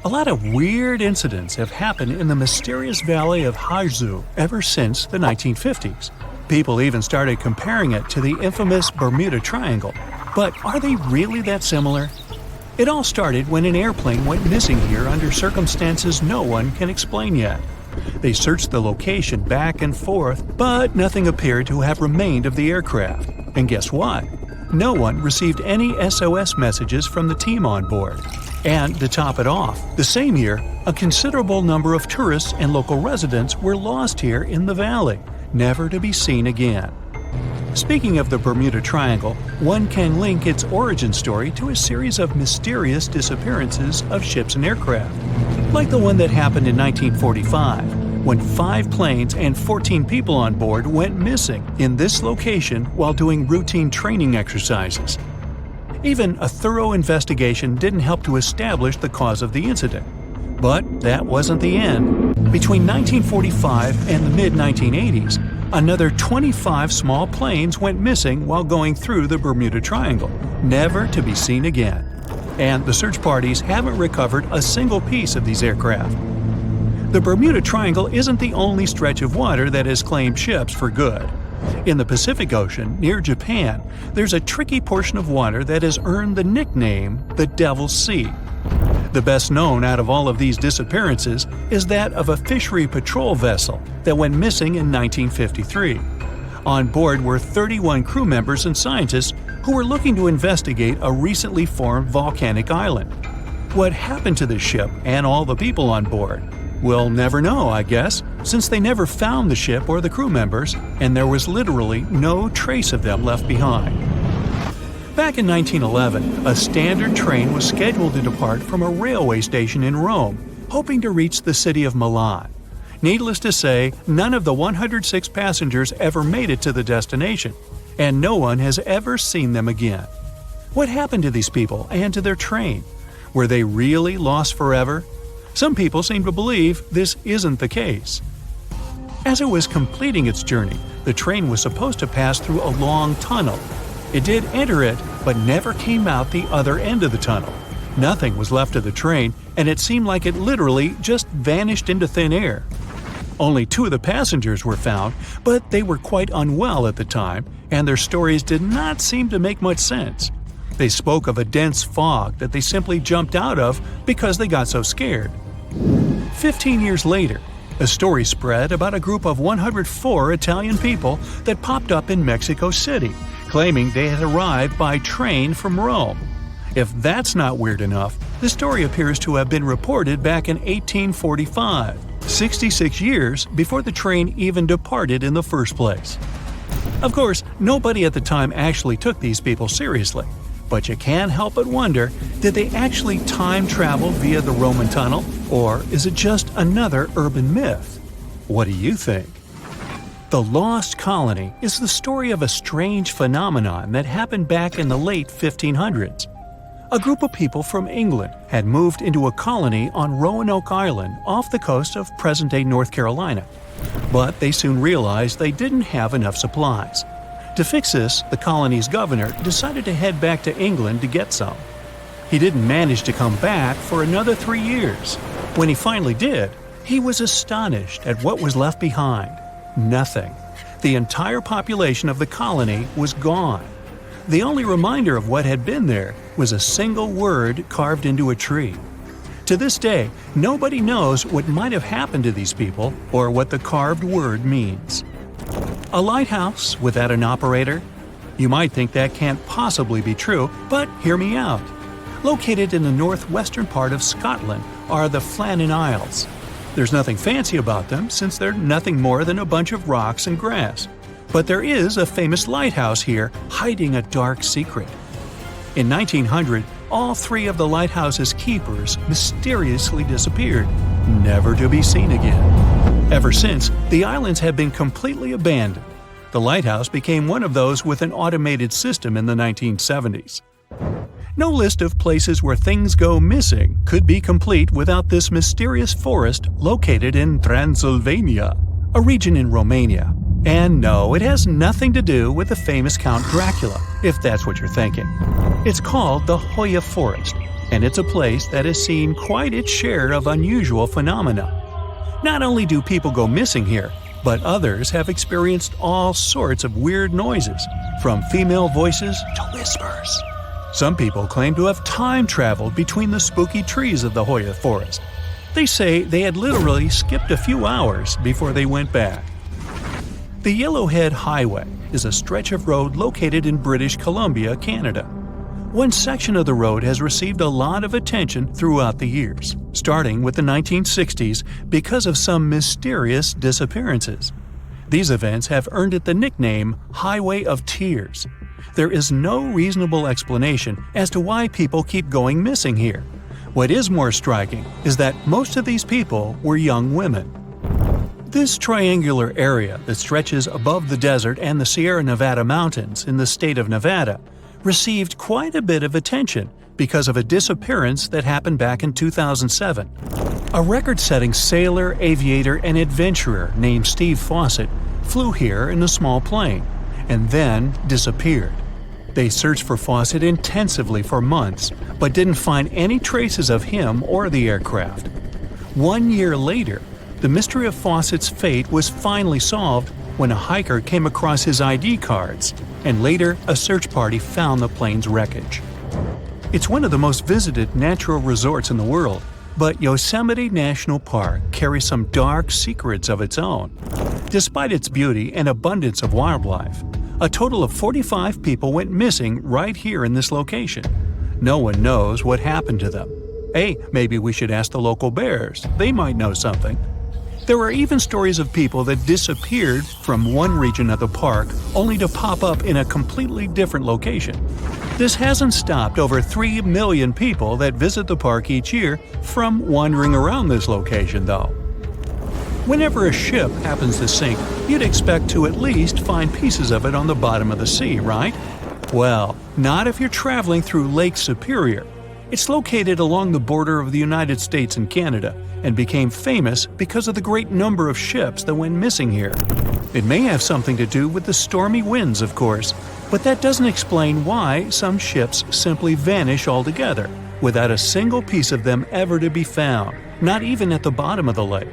A lot of weird incidents have happened in the mysterious valley of Haizu ever since the 1950s. People even started comparing it to the infamous Bermuda Triangle. But are they really that similar? It all started when an airplane went missing here under circumstances no one can explain yet. They searched the location back and forth, but nothing appeared to have remained of the aircraft. And guess what? No one received any SOS messages from the team on board. And to top it off, the same year, a considerable number of tourists and local residents were lost here in the valley, never to be seen again. Speaking of the Bermuda Triangle, one can link its origin story to a series of mysterious disappearances of ships and aircraft, like the one that happened in 1945, when 5 planes and 14 people on board went missing in this location while doing routine training exercises. Even a thorough investigation didn't help to establish the cause of the incident. But that wasn't the end. Between 1945 and the mid-1980s, another 25 small planes went missing while going through the Bermuda Triangle, never to be seen again. And the search parties haven't recovered a single piece of these aircraft. The Bermuda Triangle isn't the only stretch of water that has claimed ships for good. In the Pacific Ocean, near Japan, there's a tricky portion of water that has earned the nickname the Devil's Sea. The best known out of all of these disappearances is that of a fishery patrol vessel that went missing in 1953. On board were 31 crew members and scientists who were looking to investigate a recently formed volcanic island. What happened to the ship and all the people on board? We'll never know, I guess, since they never found the ship or the crew members, and there was literally no trace of them left behind. Back in 1911, a standard train was scheduled to depart from a railway station in Rome, hoping to reach the city of Milan. Needless to say, none of the 106 passengers ever made it to the destination, and no one has ever seen them again. What happened to these people and to their train? Were they really lost forever? Some people seem to believe this isn't the case. As it was completing its journey, the train was supposed to pass through a long tunnel. It did enter it, but never came out the other end of the tunnel. Nothing was left of the train, and it seemed like it literally just vanished into thin air. Only 2 of the passengers were found, but they were quite unwell at the time, and their stories did not seem to make much sense. They spoke of a dense fog that they simply jumped out of because they got so scared. 15 years later, a story spread about a group of 104 Italian people that popped up in Mexico City, claiming they had arrived by train from Rome. If that's not weird enough, the story appears to have been reported back in 1845, 66 years before the train even departed in the first place. Of course, nobody at the time actually took these people seriously. But you can't help but wonder, did they actually time travel via the Roman tunnel, or is it just another urban myth? What do you think? The Lost Colony is the story of a strange phenomenon that happened back in the late 1500s. A group of people from England had moved into a colony on Roanoke Island off the coast of present-day North Carolina. But they soon realized they didn't have enough supplies. To fix this, the colony's governor decided to head back to England to get some. He didn't manage to come back for another 3 years. When he finally did, he was astonished at what was left behind. Nothing. The entire population of the colony was gone. The only reminder of what had been there was a single word carved into a tree. To this day, nobody knows what might have happened to these people or what the carved word means. A lighthouse without an operator? You might think that can't possibly be true, but hear me out. Located in the northwestern part of Scotland are the Flannan Isles. There's nothing fancy about them since they're nothing more than a bunch of rocks and grass. But there is a famous lighthouse here hiding a dark secret. In 1900, all 3 of the lighthouse's keepers mysteriously disappeared, never to be seen again. Ever since, the islands have been completely abandoned. The lighthouse became one of those with an automated system in the 1970s. No list of places where things go missing could be complete without this mysterious forest located in Transylvania, a region in Romania. And no, it has nothing to do with the famous Count Dracula, if that's what you're thinking. It's called the Hoya Forest. and it's a place that has seen quite its share of unusual phenomena. Not only do people go missing here, but others have experienced all sorts of weird noises, from female voices to whispers. Some people claim to have time traveled between the spooky trees of the Hoya forest. They say they had literally skipped a few hours before they went back. The Yellowhead Highway is a stretch of road located in British Columbia, Canada. One section of the road has received a lot of attention throughout the years, starting with the 1960s because of some mysterious disappearances. These events have earned it the nickname Highway of Tears. There is no reasonable explanation as to why people keep going missing here. What is more striking is that most of these people were young women. This triangular area that stretches above the desert and the Sierra Nevada mountains in the state of Nevada received quite a bit of attention because of a disappearance that happened back in 2007. A record-setting sailor, aviator, and adventurer named Steve Fawcett flew here in a small plane and then disappeared. They searched for Fawcett intensively for months, but didn't find any traces of him or the aircraft. 1 year later, the mystery of Fawcett's fate was finally solved when a hiker came across his ID cards, and later a search party found the plane's wreckage. It's one of the most visited natural resorts in the world, but Yosemite National Park carries some dark secrets of its own. Despite its beauty and abundance of wildlife, a total of 45 people went missing right here in this location. No one knows what happened to them. Hey, maybe we should ask the local bears. They might know something. There are even stories of people that disappeared from one region of the park only to pop up in a completely different location. This hasn't stopped over 3 million people that visit the park each year from wandering around this location, though. Whenever a ship happens to sink, you'd expect to at least find pieces of it on the bottom of the sea, right? Well, not if you're traveling through Lake Superior. It's located along the border of the United States and Canada, and became famous because of the great number of ships that went missing here. It may have something to do with the stormy winds, of course, but that doesn't explain why some ships simply vanish altogether, without a single piece of them ever to be found, not even at the bottom of the lake.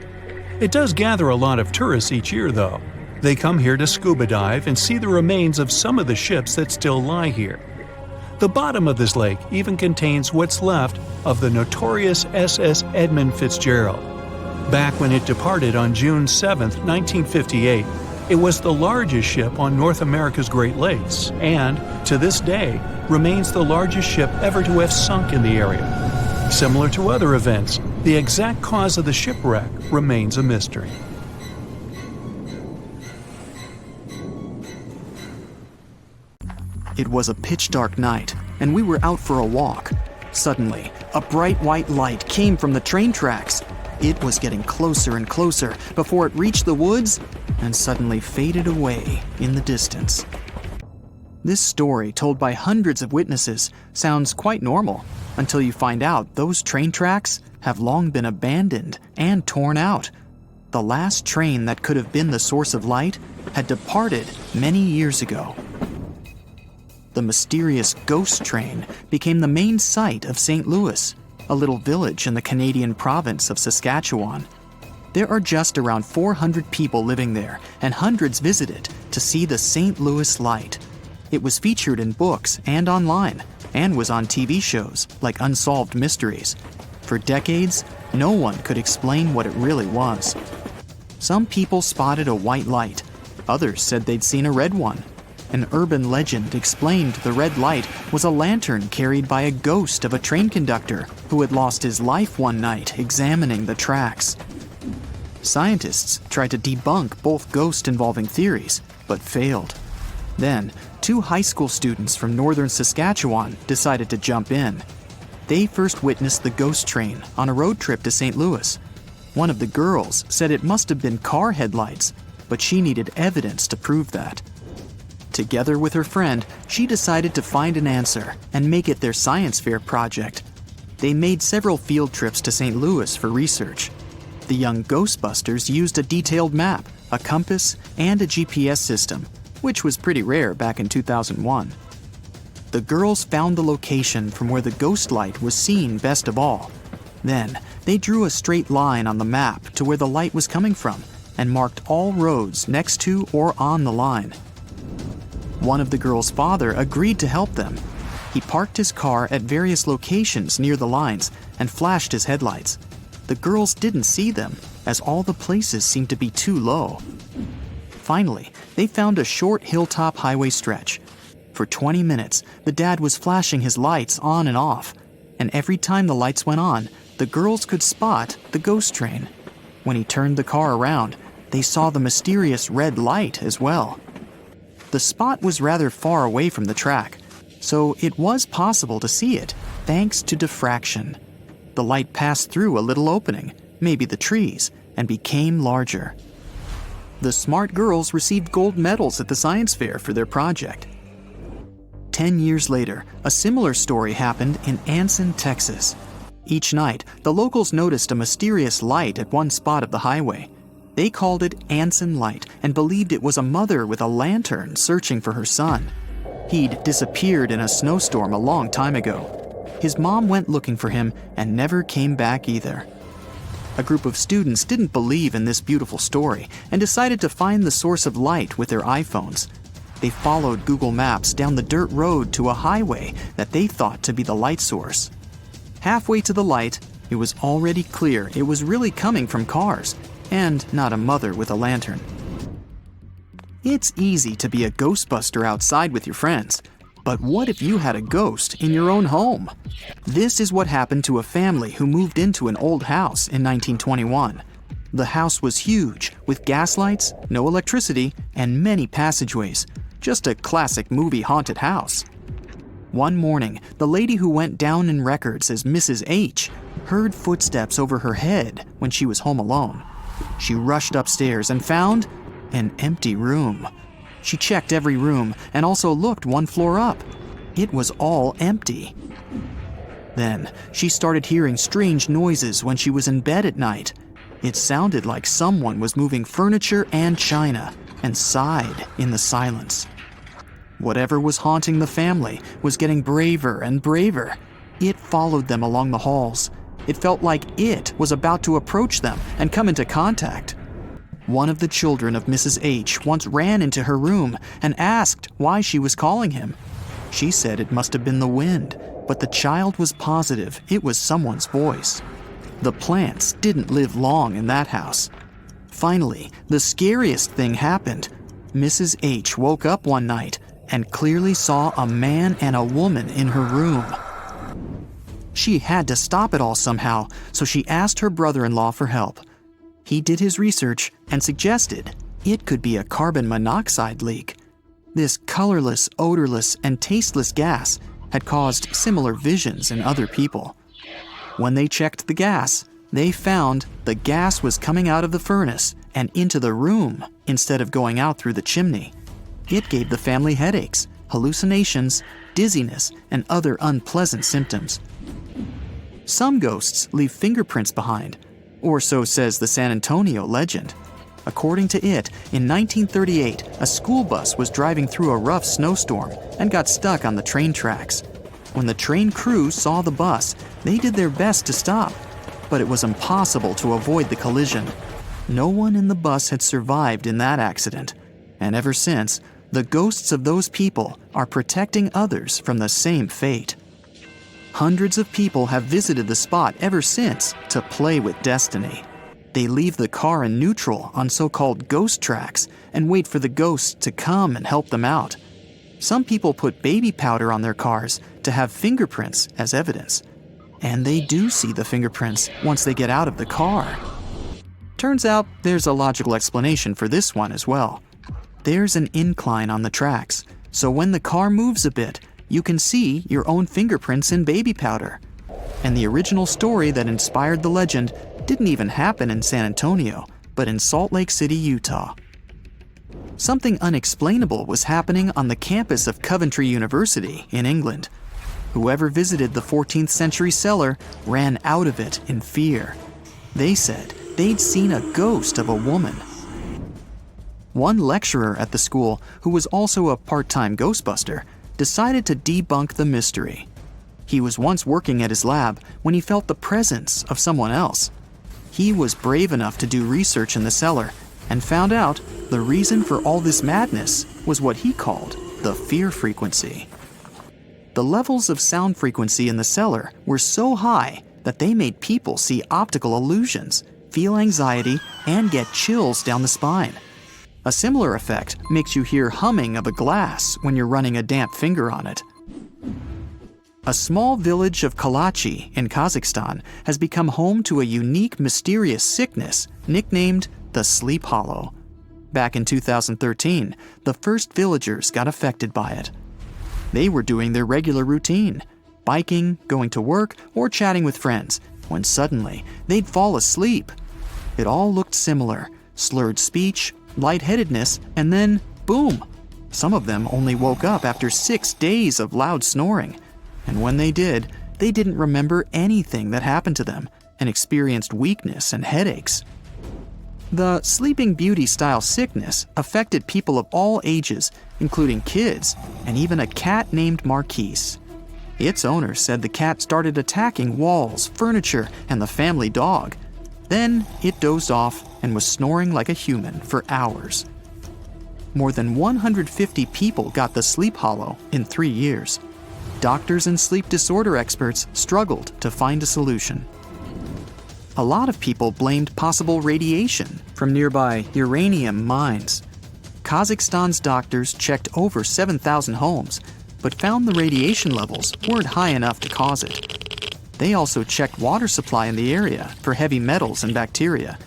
It does gather a lot of tourists each year, though. They come here to scuba dive and see the remains of some of the ships that still lie here. The bottom of this lake even contains what's left of the notorious SS Edmund Fitzgerald. Back when it departed on June 7, 1958, it was the largest ship on North America's Great Lakes and, to this day, remains the largest ship ever to have sunk in the area. Similar to other events, the exact cause of the shipwreck remains a mystery. It was a pitch-dark night, and we were out for a walk. Suddenly, a bright white light came from the train tracks. It was getting closer and closer before it reached the woods and suddenly faded away in the distance. This story, told by hundreds of witnesses, sounds quite normal until you find out those train tracks have long been abandoned and torn out. The last train that could have been the source of light had departed many years ago. The mysterious ghost train became the main site of St. Louis, a little village in the Canadian province of Saskatchewan. There are just around 400 people living there, and hundreds visit it to see the St. Louis light. It was featured in books and online, and was on TV shows like Unsolved Mysteries. For decades, no one could explain what it really was. Some people spotted a white light. Others said they'd seen a red one. An urban legend explained the red light was a lantern carried by a ghost of a train conductor who had lost his life one night examining the tracks. Scientists tried to debunk both ghost-involving theories, but failed. Then, 2 high school students from northern Saskatchewan decided to jump in. They first witnessed the ghost train on a road trip to St. Louis. One of the girls said it must have been car headlights, but she needed evidence to prove that. Together with her friend, she decided to find an answer and make it their science fair project. They made several field trips to St. Louis for research. The young Ghostbusters used a detailed map, a compass, and a GPS system, which was pretty rare back in 2001. The girls found the location from where the ghost light was seen best of all. Then, they drew a straight line on the map to where the light was coming from and marked all roads next to or on the line. One of the girls' father agreed to help them. He parked his car at various locations near the lines and flashed his headlights. The girls didn't see them, as all the places seemed to be too low. Finally, they found a short hilltop highway stretch. For 20 minutes, the dad was flashing his lights on and off, and every time the lights went on, the girls could spot the ghost train. When he turned the car around, they saw the mysterious red light as well. The spot was rather far away from the track, so it was possible to see it thanks to diffraction. The light passed through a little opening, maybe the trees, and became larger. The smart girls received gold medals at the science fair for their project. 10 years later, a similar story happened in Anson, Texas. Each night, the locals noticed a mysterious light at one spot of the highway. They called it Anson Light and believed it was a mother with a lantern searching for her son. He'd disappeared in a snowstorm a long time ago. His mom went looking for him and never came back either. A group of students didn't believe in this beautiful story and decided to find the source of light with their iPhones. They followed Google Maps down the dirt road to a highway that they thought to be the light source. Halfway to the light, it was already clear it was really coming from cars and not a mother with a lantern. It's easy to be a ghostbuster outside with your friends, but what if you had a ghost in your own home? This is what happened to a family who moved into an old house in 1921. The house was huge, with gas lights, no electricity, and many passageways. Just a classic movie haunted house. One morning, the lady who went down in records as Mrs. H heard footsteps over her head when she was home alone. She rushed upstairs and found an empty room. She checked every room and also looked one floor up. It was all empty. Then, she started hearing strange noises when she was in bed at night. It sounded like someone was moving furniture and china and sighed in the silence. Whatever was haunting the family was getting braver and braver. It followed them along the halls. It felt like it was about to approach them and come into contact. One of the children of Mrs. H once ran into her room and asked why she was calling him. She said it must have been the wind, but the child was positive it was someone's voice. The plants didn't live long in that house. Finally, the scariest thing happened. Mrs. H woke up one night and clearly saw a man and a woman in her room. She had to stop it all somehow, so she asked her brother-in-law for help. He did his research and suggested it could be a carbon monoxide leak. This colorless, odorless, and tasteless gas had caused similar visions in other people. When they checked the gas, they found the gas was coming out of the furnace and into the room instead of going out through the chimney. It gave the family headaches, hallucinations, dizziness, and other unpleasant symptoms. Some ghosts leave fingerprints behind, or so says the San Antonio legend. According to it, in 1938, a school bus was driving through a rough snowstorm and got stuck on the train tracks. When the train crew saw the bus, they did their best to stop, but it was impossible to avoid the collision. No one in the bus had survived in that accident, and ever since, the ghosts of those people are protecting others from the same fate. Hundreds of people have visited the spot ever since to play with destiny. They leave the car in neutral on so-called ghost tracks and wait for the ghosts to come and help them out. Some people put baby powder on their cars to have fingerprints as evidence. And they do see the fingerprints once they get out of the car. Turns out there's a logical explanation for this one as well. There's an incline on the tracks, so when the car moves a bit, you can see your own fingerprints in baby powder. And the original story that inspired the legend didn't even happen in San Antonio, but in Salt Lake City, Utah. Something unexplainable was happening on the campus of Coventry University in England. Whoever visited the 14th century cellar ran out of it in fear. They said they'd seen a ghost of a woman. One lecturer at the school, who was also a part-time ghostbuster, decided to debunk the mystery. He was once working at his lab when he felt the presence of someone else. He was brave enough to do research in the cellar and found out the reason for all this madness was what he called the fear frequency. The levels of sound frequency in the cellar were so high that they made people see optical illusions, feel anxiety, and get chills down the spine. A similar effect makes you hear humming of a glass when you're running a damp finger on it. A small village of Kalachi in Kazakhstan has become home to a unique, mysterious sickness nicknamed the Sleep Hollow. Back in 2013, the first villagers got affected by it. They were doing their regular routine, biking, going to work, or chatting with friends, when suddenly they'd fall asleep. It all looked similar: slurred speech, lightheadedness, and then boom! Some of them only woke up after 6 days of loud snoring. And when they did, they didn't remember anything that happened to them and experienced weakness and headaches. The Sleeping Beauty-style sickness affected people of all ages, including kids, and even a cat named Marquise. Its owner said the cat started attacking walls, furniture, and the family dog. Then it dozed off and was snoring like a human for hours. More than 150 people got the Sleep Hollow in 3 years. Doctors and sleep disorder experts struggled to find a solution. A lot of people blamed possible radiation from nearby uranium mines. Kazakhstan's doctors checked over 7,000 homes, but found the radiation levels weren't high enough to cause it. They also checked water supply in the area for heavy metals and bacteria,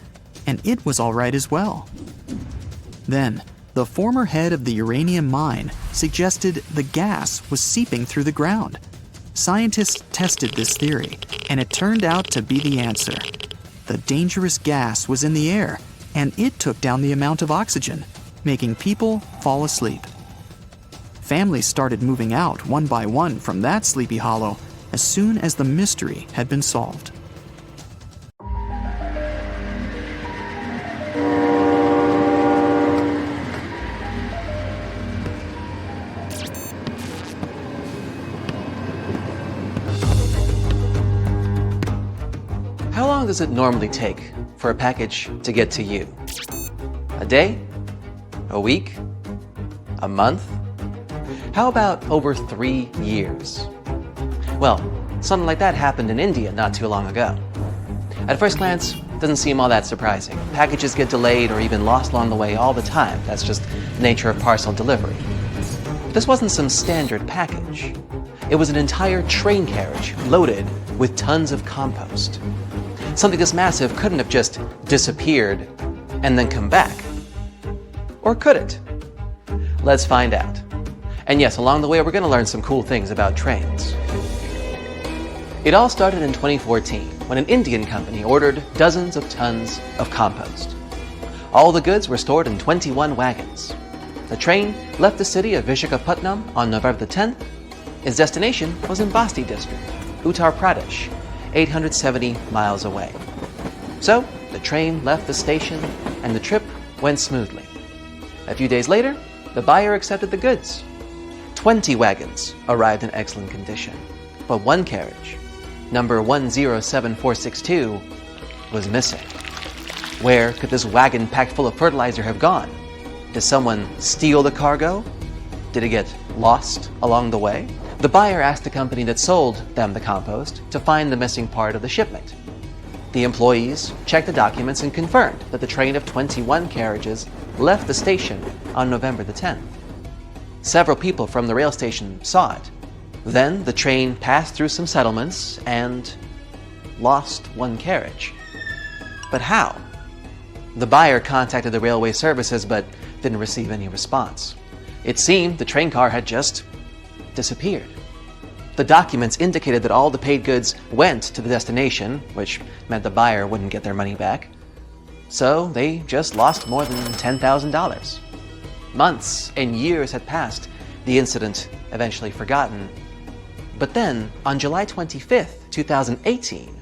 and it was all right as well. Then, the former head of the uranium mine suggested the gas was seeping through the ground. Scientists tested this theory, and it turned out to be the answer. The dangerous gas was in the air, and it took down the amount of oxygen, making people fall asleep. Families started moving out one by one from that Sleepy Hollow as soon as the mystery had been solved. How long does it normally take for a package to get to you? A day? A week? A month? How about over 3 years? Well, something like that happened in India not too long ago. At first glance, it doesn't seem all that surprising. Packages get delayed or even lost along the way all the time. That's just the nature of parcel delivery. But this wasn't some standard package. It was an entire train carriage loaded with tons of compost. Something this massive couldn't have just disappeared and then come back. Or could it? Let's find out. And yes, along the way we're going to learn some cool things about trains. It all started in 2014 when an Indian company ordered dozens of tons of compost. All the goods were stored in 21 wagons. The train left the city of Visakhapatnam on November the 10th. Its destination was in Basti district, Uttar Pradesh, 870 miles away. So, the train left the station and the trip went smoothly. A few days later, the buyer accepted the goods. 20 wagons arrived in excellent condition, but one carriage, number 107462, was missing. Where could this wagon packed full of fertilizer have gone? Did someone steal the cargo? Did it get lost along the way? The buyer asked the company that sold them the compost to find the missing part of the shipment. The employees checked the documents and confirmed that the train of 21 carriages left the station on November the 10th. Several people from the rail station saw it. Then the train passed through some settlements and lost one carriage. But how? The buyer contacted the railway services but didn't receive any response. It seemed the train car had just disappeared. The documents indicated that all the paid goods went to the destination, which meant the buyer wouldn't get their money back. So they just lost more than $10,000. Months and years had passed, the incident eventually forgotten. But then, on July 25th, 2018,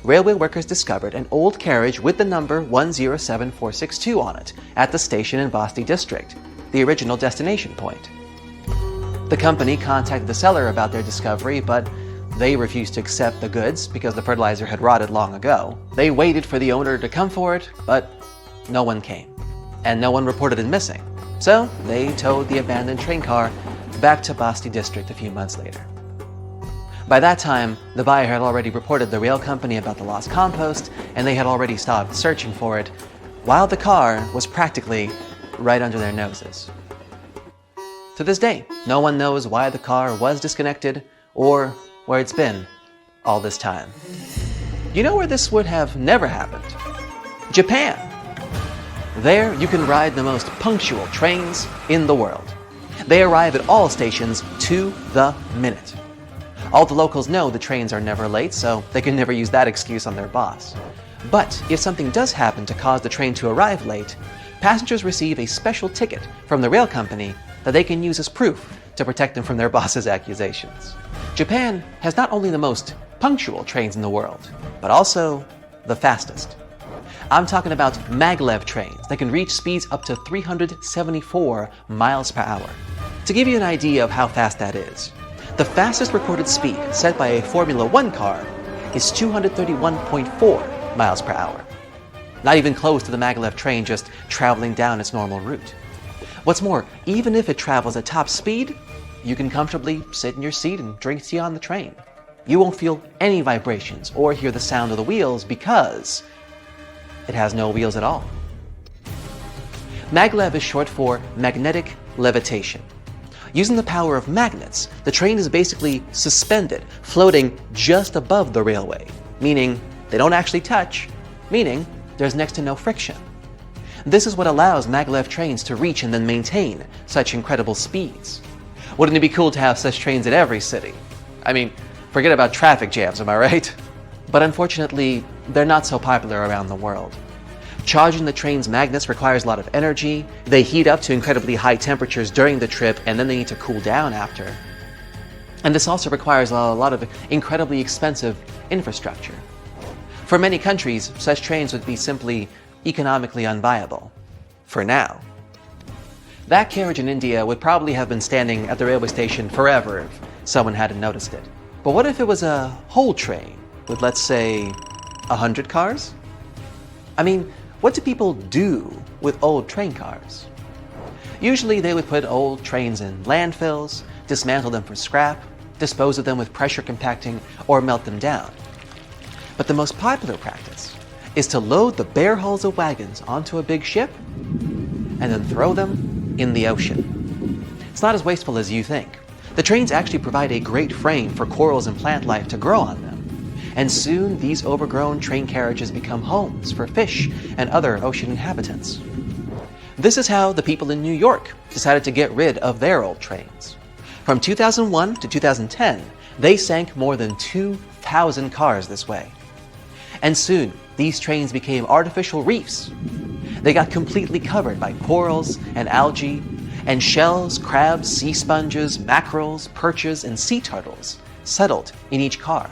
railway workers discovered an old carriage with the number 107462 on it at the station in Basti district, the original destination point. The company contacted the seller about their discovery, but they refused to accept the goods because the fertilizer had rotted long ago. They waited for the owner to come for it, but no one came, and no one reported it missing. So they towed the abandoned train car back to Basti district a few months later. By that time, the buyer had already reported the rail company about the lost compost, and they had already stopped searching for it, while the car was practically right under their noses. To this day, no one knows why the car was disconnected or where it's been all this time. You know where this would have never happened? Japan. There, you can ride the most punctual trains in the world. They arrive at all stations to the minute. All the locals know the trains are never late, so they can never use that excuse on their boss. But if something does happen to cause the train to arrive late, passengers receive a special ticket from the rail company that they can use as proof to protect them from their boss's accusations. Japan has not only the most punctual trains in the world, but also the fastest. I'm talking about maglev trains that can reach speeds up to 374 miles per hour. To give you an idea of how fast that is, the fastest recorded speed set by a Formula One car is 231.4 miles per hour. Not even close to the maglev train just traveling down its normal route. What's more, even if it travels at top speed, you can comfortably sit in your seat and drink tea on the train. You won't feel any vibrations or hear the sound of the wheels because it has no wheels at all. Maglev is short for magnetic levitation. Using the power of magnets, the train is basically suspended, floating just above the railway, meaning they don't actually touch, meaning there's next to no friction. This is what allows maglev trains to reach and then maintain such incredible speeds. Wouldn't it be cool to have such trains in every city? I mean, forget about traffic jams, am I right? But unfortunately, they're not so popular around the world. Charging the train's magnets requires a lot of energy. They heat up to incredibly high temperatures during the trip, and then they need to cool down after. And this also requires a lot of incredibly expensive infrastructure. For many countries, such trains would be simply economically unviable. For now. That carriage in India would probably have been standing at the railway station forever if someone hadn't noticed it. But what if it was a whole train with, let's say, 100 cars? I mean, what do people do with old train cars? Usually they would put old trains in landfills, dismantle them for scrap, dispose of them with pressure compacting, or melt them down. But the most popular practice is to load the bare hulls of wagons onto a big ship and then throw them in the ocean. It's not as wasteful as you think. The trains actually provide a great frame for corals and plant life to grow on them. And soon these overgrown train carriages become homes for fish and other ocean inhabitants. This is how the people in New York decided to get rid of their old trains. From 2001 to 2010, they sank more than 2,000 cars this way. And soon, these trains became artificial reefs. They got completely covered by corals and algae, and shells, crabs, sea sponges, mackerels, perches, and sea turtles settled in each car.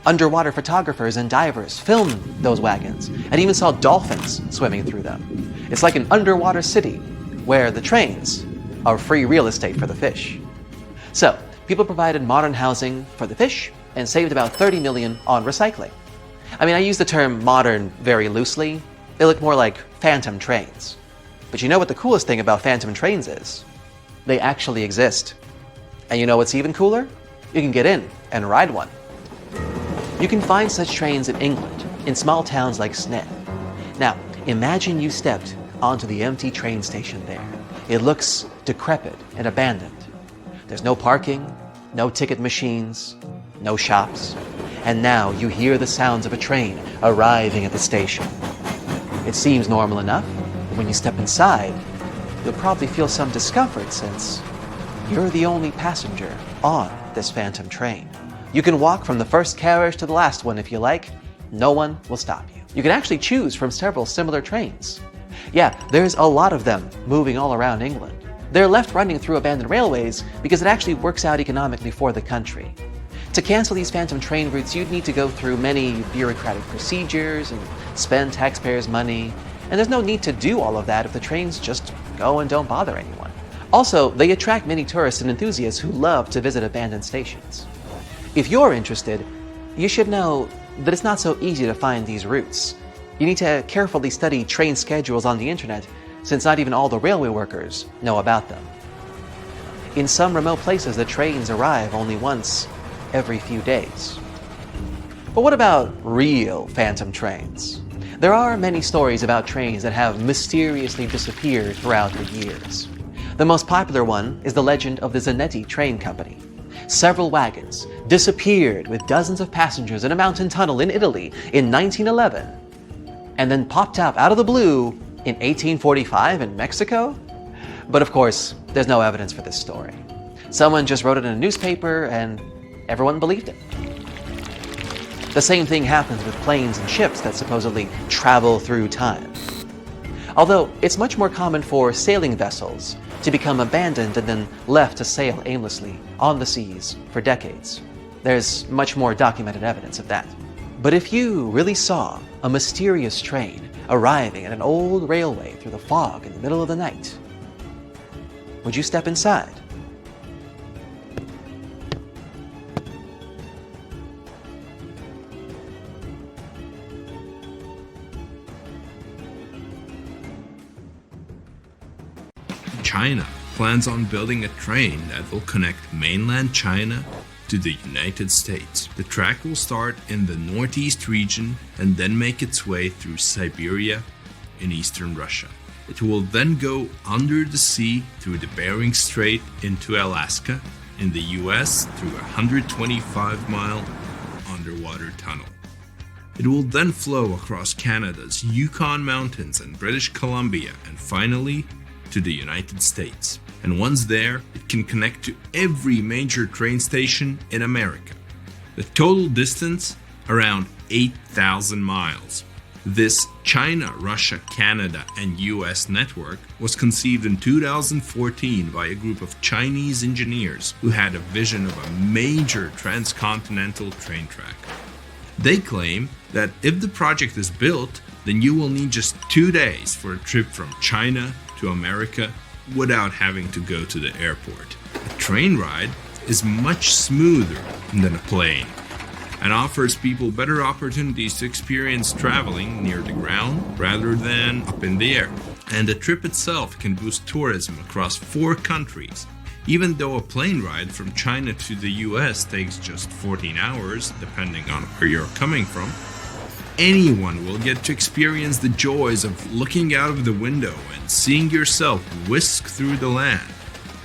Underwater photographers and divers filmed those wagons and even saw dolphins swimming through them. It's like an underwater city where the trains are free real estate for the fish. So, people provided modern housing for the fish and saved about $30 million on recycling. I mean, I use the term modern very loosely. They look more like phantom trains. But you know what the coolest thing about phantom trains is? They actually exist. And you know what's even cooler? You can get in and ride one. You can find such trains in England, in small towns like Sneyd. Now, imagine you stepped onto the empty train station there. It looks decrepit and abandoned. There's no parking, no ticket machines, no shops. And now you hear the sounds of a train arriving at the station. It seems normal enough, but when you step inside, you'll probably feel some discomfort since you're the only passenger on this phantom train. You can walk from the first carriage to the last one if you like. No one will stop you. You can actually choose from several similar trains. Yeah, there's a lot of them moving all around England. They're left running through abandoned railways because it actually works out economically for the country. To cancel these phantom train routes, you'd need to go through many bureaucratic procedures and spend taxpayers' money. And there's no need to do all of that if the trains just go and don't bother anyone. Also, they attract many tourists and enthusiasts who love to visit abandoned stations. If you're interested, you should know that it's not so easy to find these routes. You need to carefully study train schedules on the internet, since not even all the railway workers know about them. In some remote places, the trains arrive only once every few days. But what about real phantom trains? There are many stories about trains that have mysteriously disappeared throughout the years. The most popular one is the legend of the Zanetti Train Company. Several wagons disappeared with dozens of passengers in a mountain tunnel in Italy in 1911, and then popped up out of the blue in 1845 in Mexico? But of course, there's no evidence for this story. Someone just wrote it in a newspaper and everyone believed it. The same thing happens with planes and ships that supposedly travel through time. Although it's much more common for sailing vessels to become abandoned and then left to sail aimlessly on the seas for decades. There's much more documented evidence of that. But if you really saw a mysterious train arriving at an old railway through the fog in the middle of the night, would you step inside? China plans on building a train that will connect mainland China to the United States. The track will start in the northeast region and then make its way through Siberia in eastern Russia. It will then go under the sea through the Bering Strait into Alaska in the US through a 125-mile underwater tunnel. It will then flow across Canada's Yukon Mountains and British Columbia and finally to the United States. And once there, it can connect to every major train station in America. The total distance, around 8,000 miles. This China, Russia, Canada, and US network was conceived in 2014 by a group of Chinese engineers who had a vision of a major transcontinental train track. They claim that if the project is built, then you will need just 2 days for a trip from China to America without having to go to the airport. A train ride is much smoother than a plane and offers people better opportunities to experience traveling near the ground rather than up in the air. And the trip itself can boost tourism across 4 countries. Even though a plane ride from China to the US takes just 14 hours, depending on where you're coming from, anyone will get to experience the joys of looking out of the window and seeing yourself whisk through the land.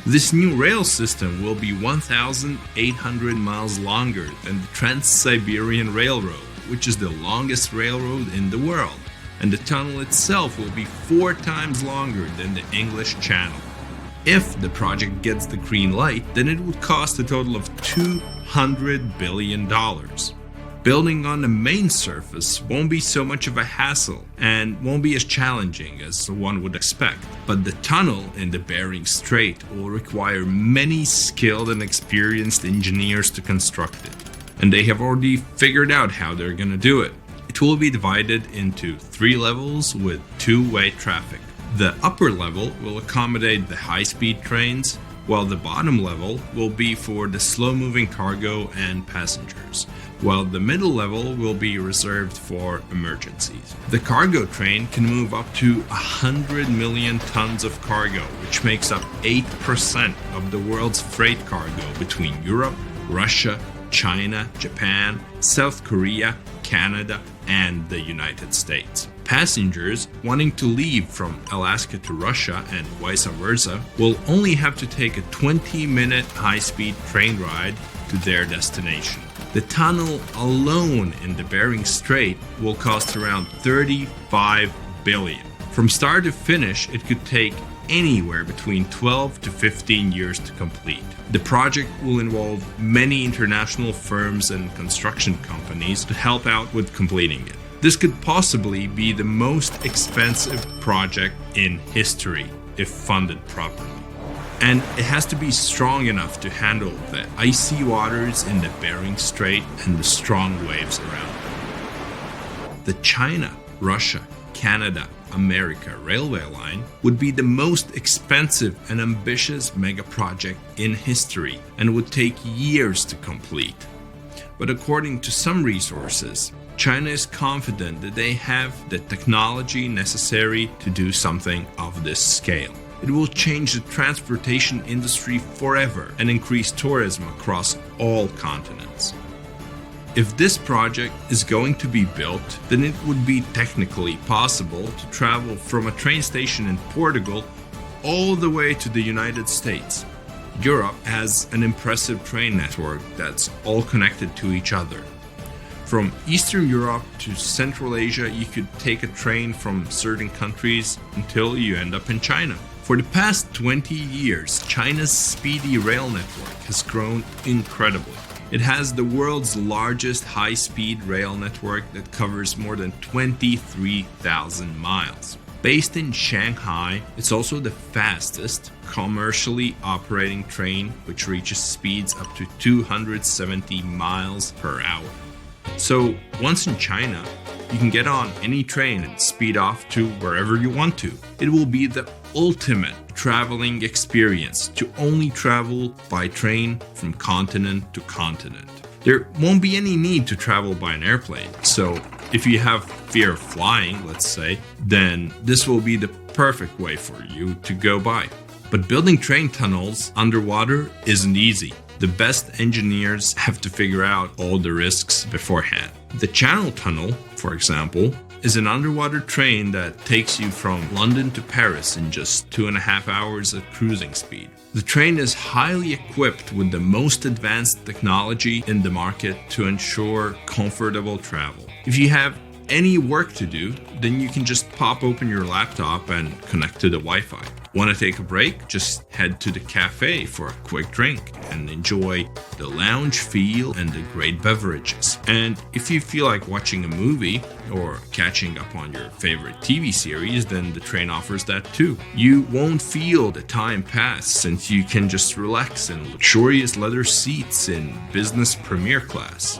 This new rail system will be 1,800 miles longer than the Trans-Siberian Railroad, which is the longest railroad in the world, and the tunnel itself will be 4 times longer than the English Channel. If the project gets the green light, then it would cost a total of $200 billion. Building on the main surface won't be so much of a hassle and won't be as challenging as one would expect. But the tunnel in the Bering Strait will require many skilled and experienced engineers to construct it. And they have already figured out how they're gonna do it. It will be divided into 3 levels with 2-way traffic. The upper level will accommodate the high-speed trains, while the bottom level will be for the slow-moving cargo and passengers, while the middle level will be reserved for emergencies. The cargo train can move up to 100 million tons of cargo, which makes up 8% of the world's freight cargo between Europe, Russia, China, Japan, South Korea, Canada, and the United States. Passengers wanting to leave from Alaska to Russia and vice versa will only have to take a 20-minute high-speed train ride to their destination. The tunnel alone in the Bering Strait will cost around $35 billion. From start to finish, it could take anywhere between 12 to 15 years to complete. The project will involve many international firms and construction companies to help out with completing it. This could possibly be the most expensive project in history if funded properly. And it has to be strong enough to handle the icy waters in the Bering Strait and the strong waves around it. The China, Russia, Canada, America railway line would be the most expensive and ambitious mega project in history and would take years to complete. But according to some resources, China is confident that they have the technology necessary to do something of this scale. It will change the transportation industry forever and increase tourism across all continents. If this project is going to be built, then it would be technically possible to travel from a train station in Portugal all the way to the United States. Europe has an impressive train network that's all connected to each other. From Eastern Europe to Central Asia, you could take a train from certain countries until you end up in China. For the past 20 years, China's speedy rail network has grown incredibly. It has the world's largest high-speed rail network that covers more than 23,000 miles. Based in Shanghai, it's also the fastest commercially operating train, which reaches speeds up to 270 miles per hour. So once in China, you can get on any train and speed off to wherever you want to. It will be the ultimate traveling experience to only travel by train from continent to continent. There won't be any need to travel by an airplane. So if you have fear of flying, let's say, then this will be the perfect way for you to go by. But building train tunnels underwater isn't easy. The best engineers have to figure out all the risks beforehand. The Channel Tunnel, for example, is an underwater train that takes you from London to Paris in just 2.5 hours at cruising speed. The train is highly equipped with the most advanced technology in the market to ensure comfortable travel. If you have any work to do, then you can just pop open your laptop and connect to the Wi-Fi. Want to take a break? Just head to the cafe for a quick drink and enjoy the lounge feel and the great beverages. And if you feel like watching a movie or catching up on your favorite TV series, then the train offers that too. You won't feel the time pass since you can just relax in luxurious leather seats in business premier class.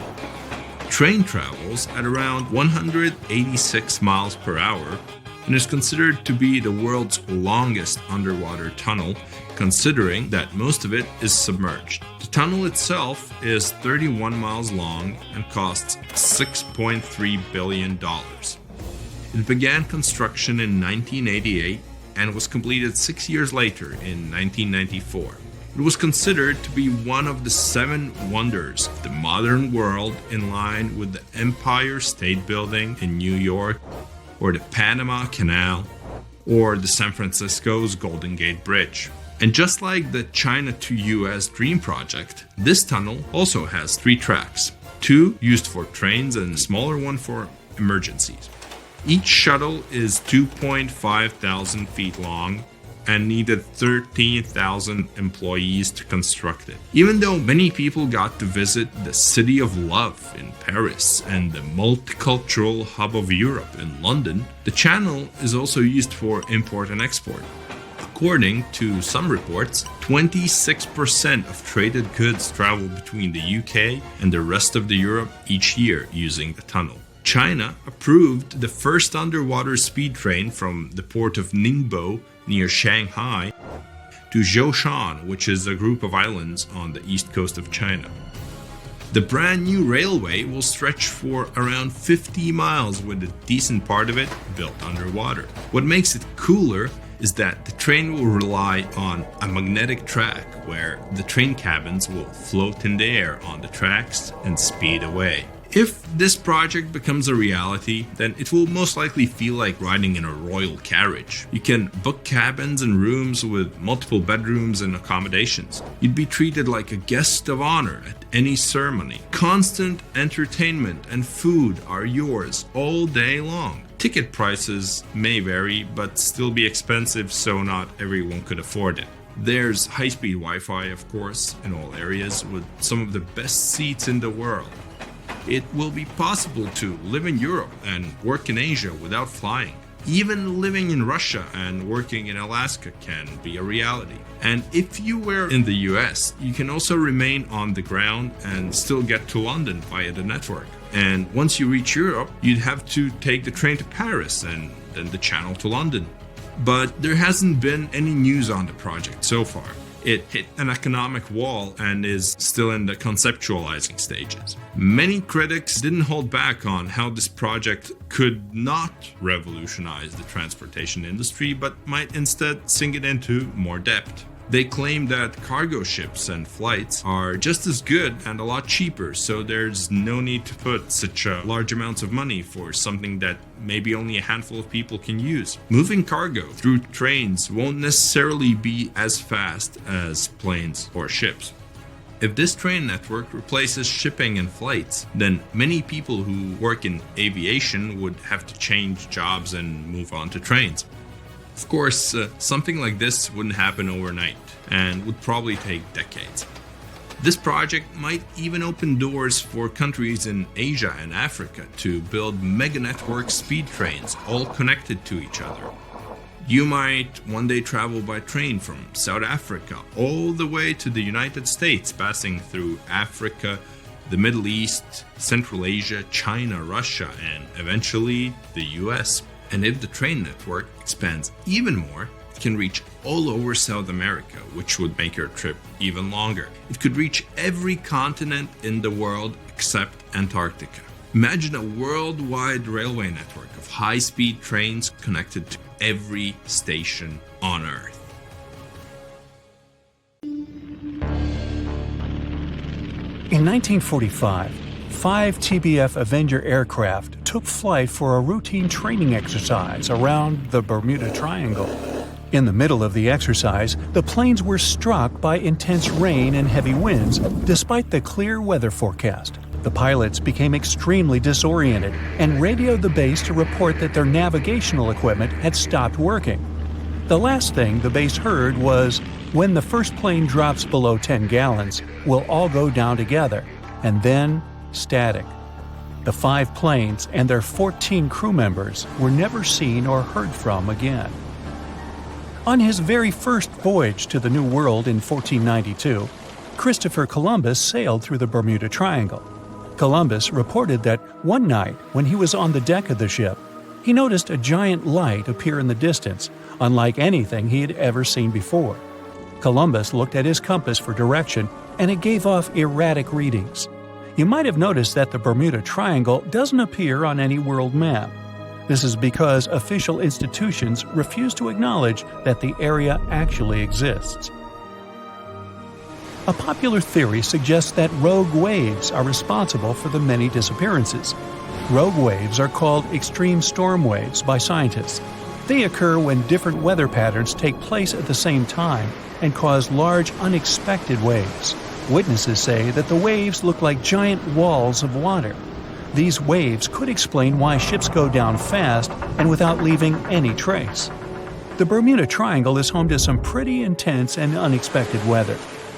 Train travels at around 186 miles per hour and is considered to be the world's longest underwater tunnel, considering that most of it is submerged. The tunnel itself is 31 miles long and costs $6.3 billion. It began construction in 1988 and was completed 6 years later in 1994. It was considered to be one of the 7 wonders of the modern world, in line with the Empire State Building in New York, or the Panama Canal, or the San Francisco's Golden Gate Bridge. And just like the China to US Dream Project, this tunnel also has 3 tracks, 2 used for trains and a smaller one for emergencies. Each shuttle is 2.5 thousand feet long and needed 13,000 employees to construct it. Even though many people got to visit the City of Love in Paris and the multicultural hub of Europe in London, the channel is also used for import and export. According to some reports, 26% of traded goods travel between the UK and the rest of Europe each year using the tunnel. China approved the first underwater speed train from the port of Ningbo near Shanghai to Zhoushan, which is a group of islands on the east coast of China. The brand new railway will stretch for around 50 miles, with a decent part of it built underwater. What makes it cooler is that the train will rely on a magnetic track where the train cabins will float in the air on the tracks and speed away. If this project becomes a reality, then it will most likely feel like riding in a royal carriage. You can book cabins and rooms with multiple bedrooms and accommodations. You'd be treated like a guest of honor at any ceremony. Constant entertainment and food are yours all day long. Ticket prices may vary, but still be expensive, so not everyone could afford it. There's high-speed Wi-Fi, of course, in all areas, with some of the best seats in the world. It will be possible to live in Europe and work in Asia without flying. Even living in Russia and working in Alaska can be a reality. And if you were in the US, you can also remain on the ground and still get to London via the network. And once you reach Europe, you'd have to take the train to Paris and then the Channel to London. But there hasn't been any news on the project so far. It hit an economic wall and is still in the conceptualizing stages. Many critics didn't hold back on how this project could not revolutionize the transportation industry, but might instead sink it into more depth. They claim that cargo ships and flights are just as good and a lot cheaper, so there's no need to put such large amounts of money for something that maybe only a handful of people can use. Moving cargo through trains won't necessarily be as fast as planes or ships. If this train network replaces shipping and flights, then many people who work in aviation would have to change jobs and move on to trains. Of course, something like this wouldn't happen overnight and would probably take decades. This project might even open doors for countries in Asia and Africa to build mega-network speed trains all connected to each other. You might one day travel by train from South Africa all the way to the United States, passing through Africa, the Middle East, Central Asia, China, Russia, and eventually the US. And if the train network expands even more, it can reach all over South America, which would make your trip even longer. It could reach every continent in the world except Antarctica. Imagine a worldwide railway network of high-speed trains connected to every station on Earth. In 1945, 5 TBF Avenger aircraft took flight for a routine training exercise around the Bermuda Triangle. In the middle of the exercise, the planes were struck by intense rain and heavy winds, despite the clear weather forecast. The pilots became extremely disoriented and radioed the base to report that their navigational equipment had stopped working. The last thing the base heard was, "When the first plane drops below 10 gallons, we'll all go down together," and then static. The 5 planes and their 14 crew members were never seen or heard from again. On his very first voyage to the New World in 1492, Christopher Columbus sailed through the Bermuda Triangle. Columbus reported that one night when he was on the deck of the ship, he noticed a giant light appear in the distance, unlike anything he had ever seen before. Columbus looked at his compass for direction, and it gave off erratic readings. You might have noticed that the Bermuda Triangle doesn't appear on any world map. This is because official institutions refuse to acknowledge that the area actually exists. A popular theory suggests that rogue waves are responsible for the many disappearances. Rogue waves are called extreme storm waves by scientists. They occur when different weather patterns take place at the same time and cause large, unexpected waves. Witnesses say that the waves look like giant walls of water. These waves could explain why ships go down fast and without leaving any trace. The Bermuda Triangle is home to some pretty intense and unexpected weather.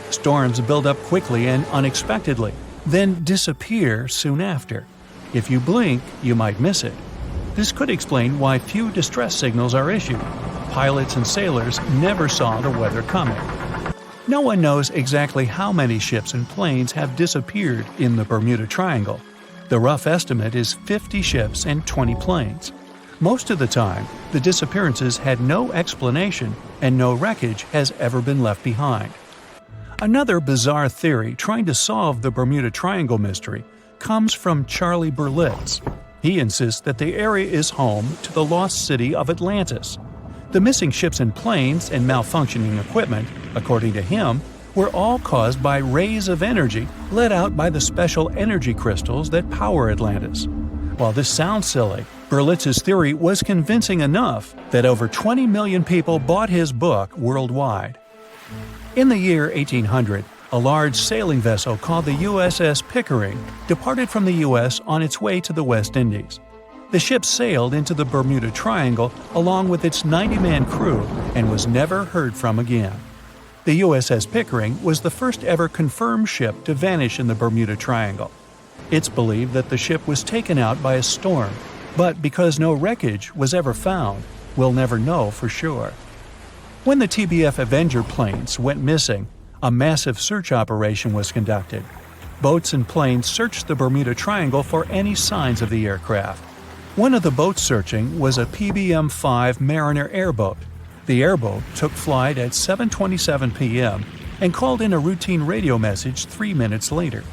Storms build up quickly and unexpectedly, then disappear soon after. If you blink, you might miss it. This could explain why few distress signals are issued. Pilots and sailors never saw the weather coming. No one knows exactly how many ships and planes have disappeared in the Bermuda Triangle. The rough estimate is 50 ships and 20 planes. Most of the time, the disappearances had no explanation and no wreckage has ever been left behind. Another bizarre theory trying to solve the Bermuda Triangle mystery comes from Charlie Berlitz. He insists that the area is home to the lost city of Atlantis. The missing ships and planes and malfunctioning equipment, according to him, were all caused by rays of energy let out by the special energy crystals that power Atlantis. While this sounds silly, Berlitz's theory was convincing enough that over 20 million people bought his book worldwide. In the year 1800, a large sailing vessel called the USS Pickering departed from the U.S. on its way to the West Indies. The ship sailed into the Bermuda Triangle along with its 90-man crew and was never heard from again. The USS Pickering was the first ever confirmed ship to vanish in the Bermuda Triangle. It's believed that the ship was taken out by a storm, but because no wreckage was ever found, we'll never know for sure. When the TBF Avenger planes went missing, a massive search operation was conducted. Boats and planes searched the Bermuda Triangle for any signs of the aircraft. One of the boats searching was a PBM-5 Mariner airboat. The airboat took flight at 7:27 p.m. and called in a routine radio message 3 minutes later.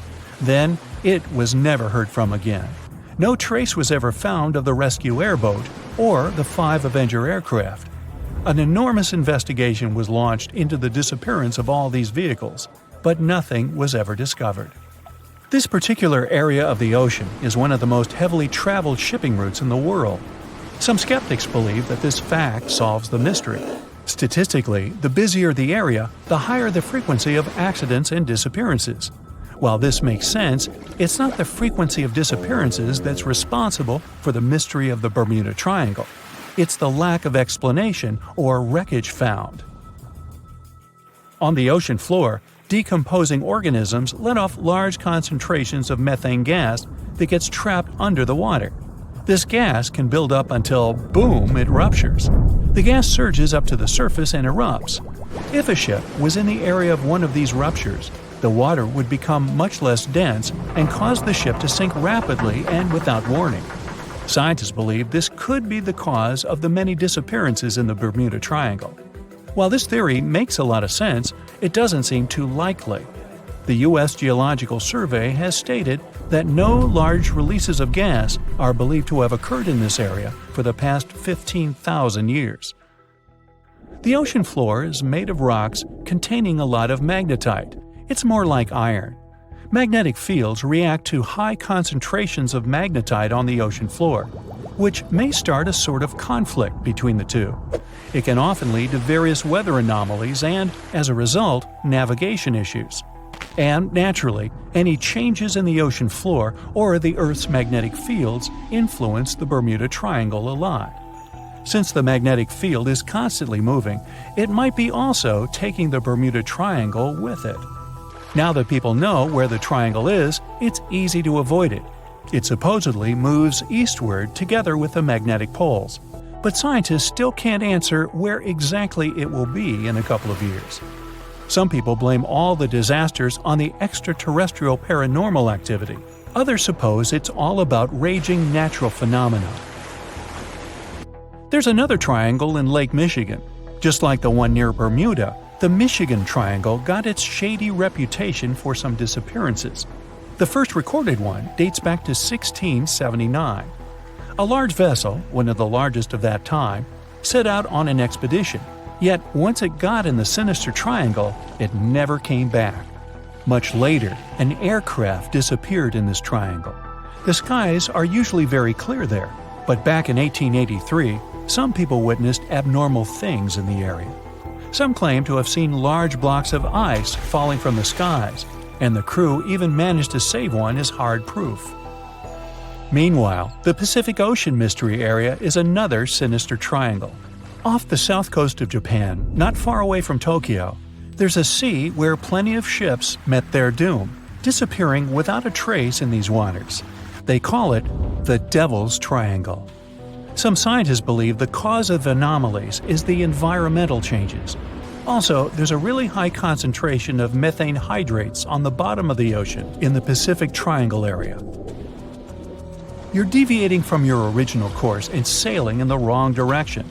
Then, it was never heard from again. No trace was ever found of the rescue airboat or the 5 Avenger aircraft. An enormous investigation was launched into the disappearance of all these vehicles, but nothing was ever discovered. This particular area of the ocean is one of the most heavily traveled shipping routes in the world. Some skeptics believe that this fact solves the mystery. Statistically, the busier the area, the higher the frequency of accidents and disappearances. While this makes sense, it's not the frequency of disappearances that's responsible for the mystery of the Bermuda Triangle. It's the lack of explanation or wreckage found. On the ocean floor, decomposing organisms let off large concentrations of methane gas that gets trapped under the water. This gas can build up until, boom, it ruptures. The gas surges up to the surface and erupts. If a ship was in the area of one of these ruptures, the water would become much less dense and cause the ship to sink rapidly and without warning. Scientists believe this could be the cause of the many disappearances in the Bermuda Triangle. While this theory makes a lot of sense, it doesn't seem too likely. The U.S. Geological Survey has stated that no large releases of gas are believed to have occurred in this area for the past 15,000 years. The ocean floor is made of rocks containing a lot of magnetite. It's more like iron. Magnetic fields react to high concentrations of magnetite on the ocean floor, which may start a sort of conflict between the two. It can often lead to various weather anomalies and, as a result, navigation issues. And, naturally, any changes in the ocean floor or the Earth's magnetic fields influence the Bermuda Triangle a lot. Since the magnetic field is constantly moving, it might be also taking the Bermuda Triangle with it. Now that people know where the triangle is, it's easy to avoid it. It supposedly moves eastward together with the magnetic poles, but scientists still can't answer where exactly it will be in a couple of years. Some people blame all the disasters on the extraterrestrial paranormal activity. Others suppose it's all about raging natural phenomena. There's another triangle in Lake Michigan. Just like the one near Bermuda, the Michigan Triangle got its shady reputation for some disappearances. The first recorded one dates back to 1679. A large vessel, one of the largest of that time, set out on an expedition, yet once it got in the sinister triangle, it never came back. Much later, an aircraft disappeared in this triangle. The skies are usually very clear there, but back in 1883, some people witnessed abnormal things in the area. Some claim to have seen large blocks of ice falling from the skies, and the crew even managed to save one as hard proof. Meanwhile, the Pacific Ocean mystery area is another sinister triangle. Off the south coast of Japan, not far away from Tokyo, there's a sea where plenty of ships met their doom, disappearing without a trace in these waters. They call it the Devil's Triangle. Some scientists believe the cause of anomalies is the environmental changes. Also, there's a really high concentration of methane hydrates on the bottom of the ocean in the Pacific Triangle area. You're deviating from your original course and sailing in the wrong direction.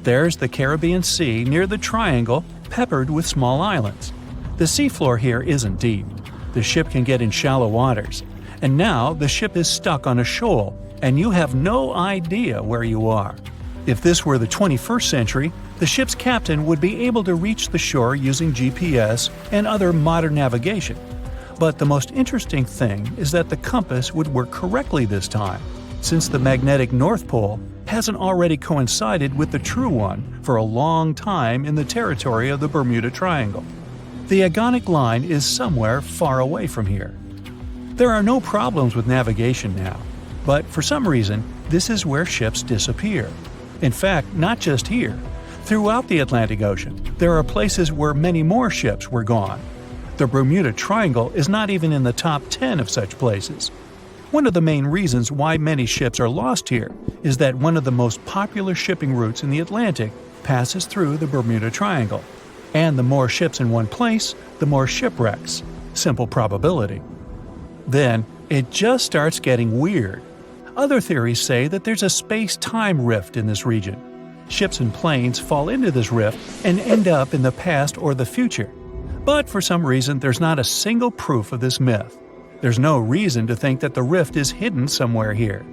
There's the Caribbean Sea near the triangle, peppered with small islands. The seafloor here isn't deep. The ship can get in shallow waters. And now the ship is stuck on a shoal, and you have no idea where you are. If this were the 21st century, the ship's captain would be able to reach the shore using GPS and other modern navigation. But the most interesting thing is that the compass would work correctly this time, since the magnetic North Pole hasn't already coincided with the true one for a long time in the territory of the Bermuda Triangle. The agonic line is somewhere far away from here. There are no problems with navigation now, but for some reason, this is where ships disappear. In fact, not just here. Throughout the Atlantic Ocean, there are places where many more ships were gone. The Bermuda Triangle is not even in the top 10 of such places. One of the main reasons why many ships are lost here is that one of the most popular shipping routes in the Atlantic passes through the Bermuda Triangle. And the more ships in one place, the more shipwrecks. Simple probability. Then, it just starts getting weird. Other theories say that there's a space-time rift in this region. Ships and planes fall into this rift and end up in the past or the future. But for some reason, there's not a single proof of this myth. There's no reason to think that the rift is hidden somewhere here.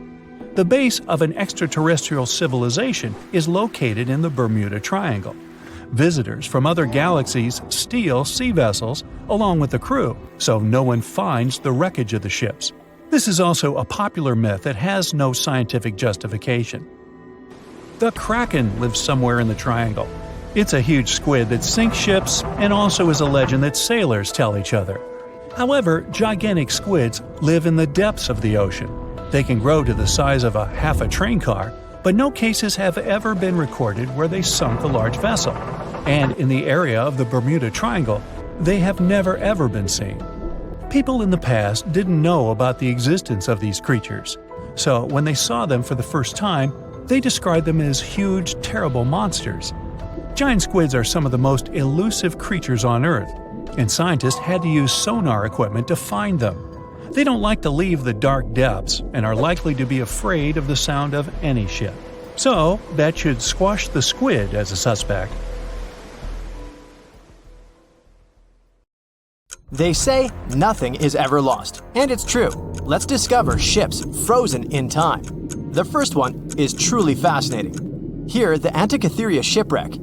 The base of an extraterrestrial civilization is located in the Bermuda Triangle. Visitors from other galaxies steal sea vessels along with the crew, so no one finds the wreckage of the ships. This is also a popular myth that has no scientific justification. The Kraken lives somewhere in the triangle. It's a huge squid that sinks ships and also is a legend that sailors tell each other. However, gigantic squids live in the depths of the ocean. They can grow to the size of half a train car, but no cases have ever been recorded where they sunk a large vessel. And in the area of the Bermuda Triangle, they have never ever been seen. People in the past didn't know about the existence of these creatures, so when they saw them for the first time, they described them as huge, terrible monsters. Giant squids are some of the most elusive creatures on Earth, and scientists had to use sonar equipment to find them. They don't like to leave the dark depths and are likely to be afraid of the sound of any ship. So, that should squash the squid as a suspect. They say nothing is ever lost, and it's true. Let's discover ships frozen in time. The first one is truly fascinating. Here, the Antikythera shipwreck.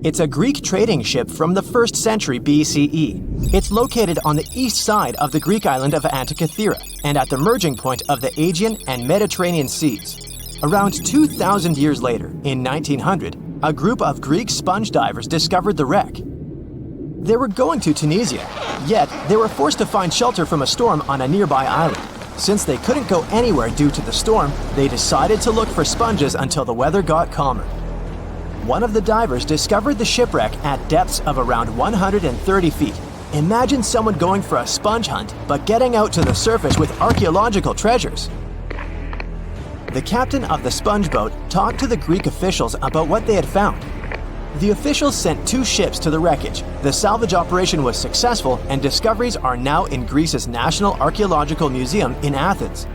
It's a Greek trading ship from the 1st century BCE. It's located on the east side of the Greek island of Antikythera and at the merging point of the Aegean and Mediterranean seas. Around 2,000 years later, in 1900, a group of Greek sponge divers discovered the wreck. They were going to Tunisia, yet they were forced to find shelter from a storm on a nearby island. Since they couldn't go anywhere due to the storm, they decided to look for sponges until the weather got calmer. One of the divers discovered the shipwreck at depths of around 130 feet. Imagine someone going for a sponge hunt, but getting out to the surface with archaeological treasures. The captain of the sponge boat talked to the Greek officials about what they had found. The officials sent 2 ships to the wreckage. The salvage operation was successful, and discoveries are now in Greece's National Archaeological Museum in Athens.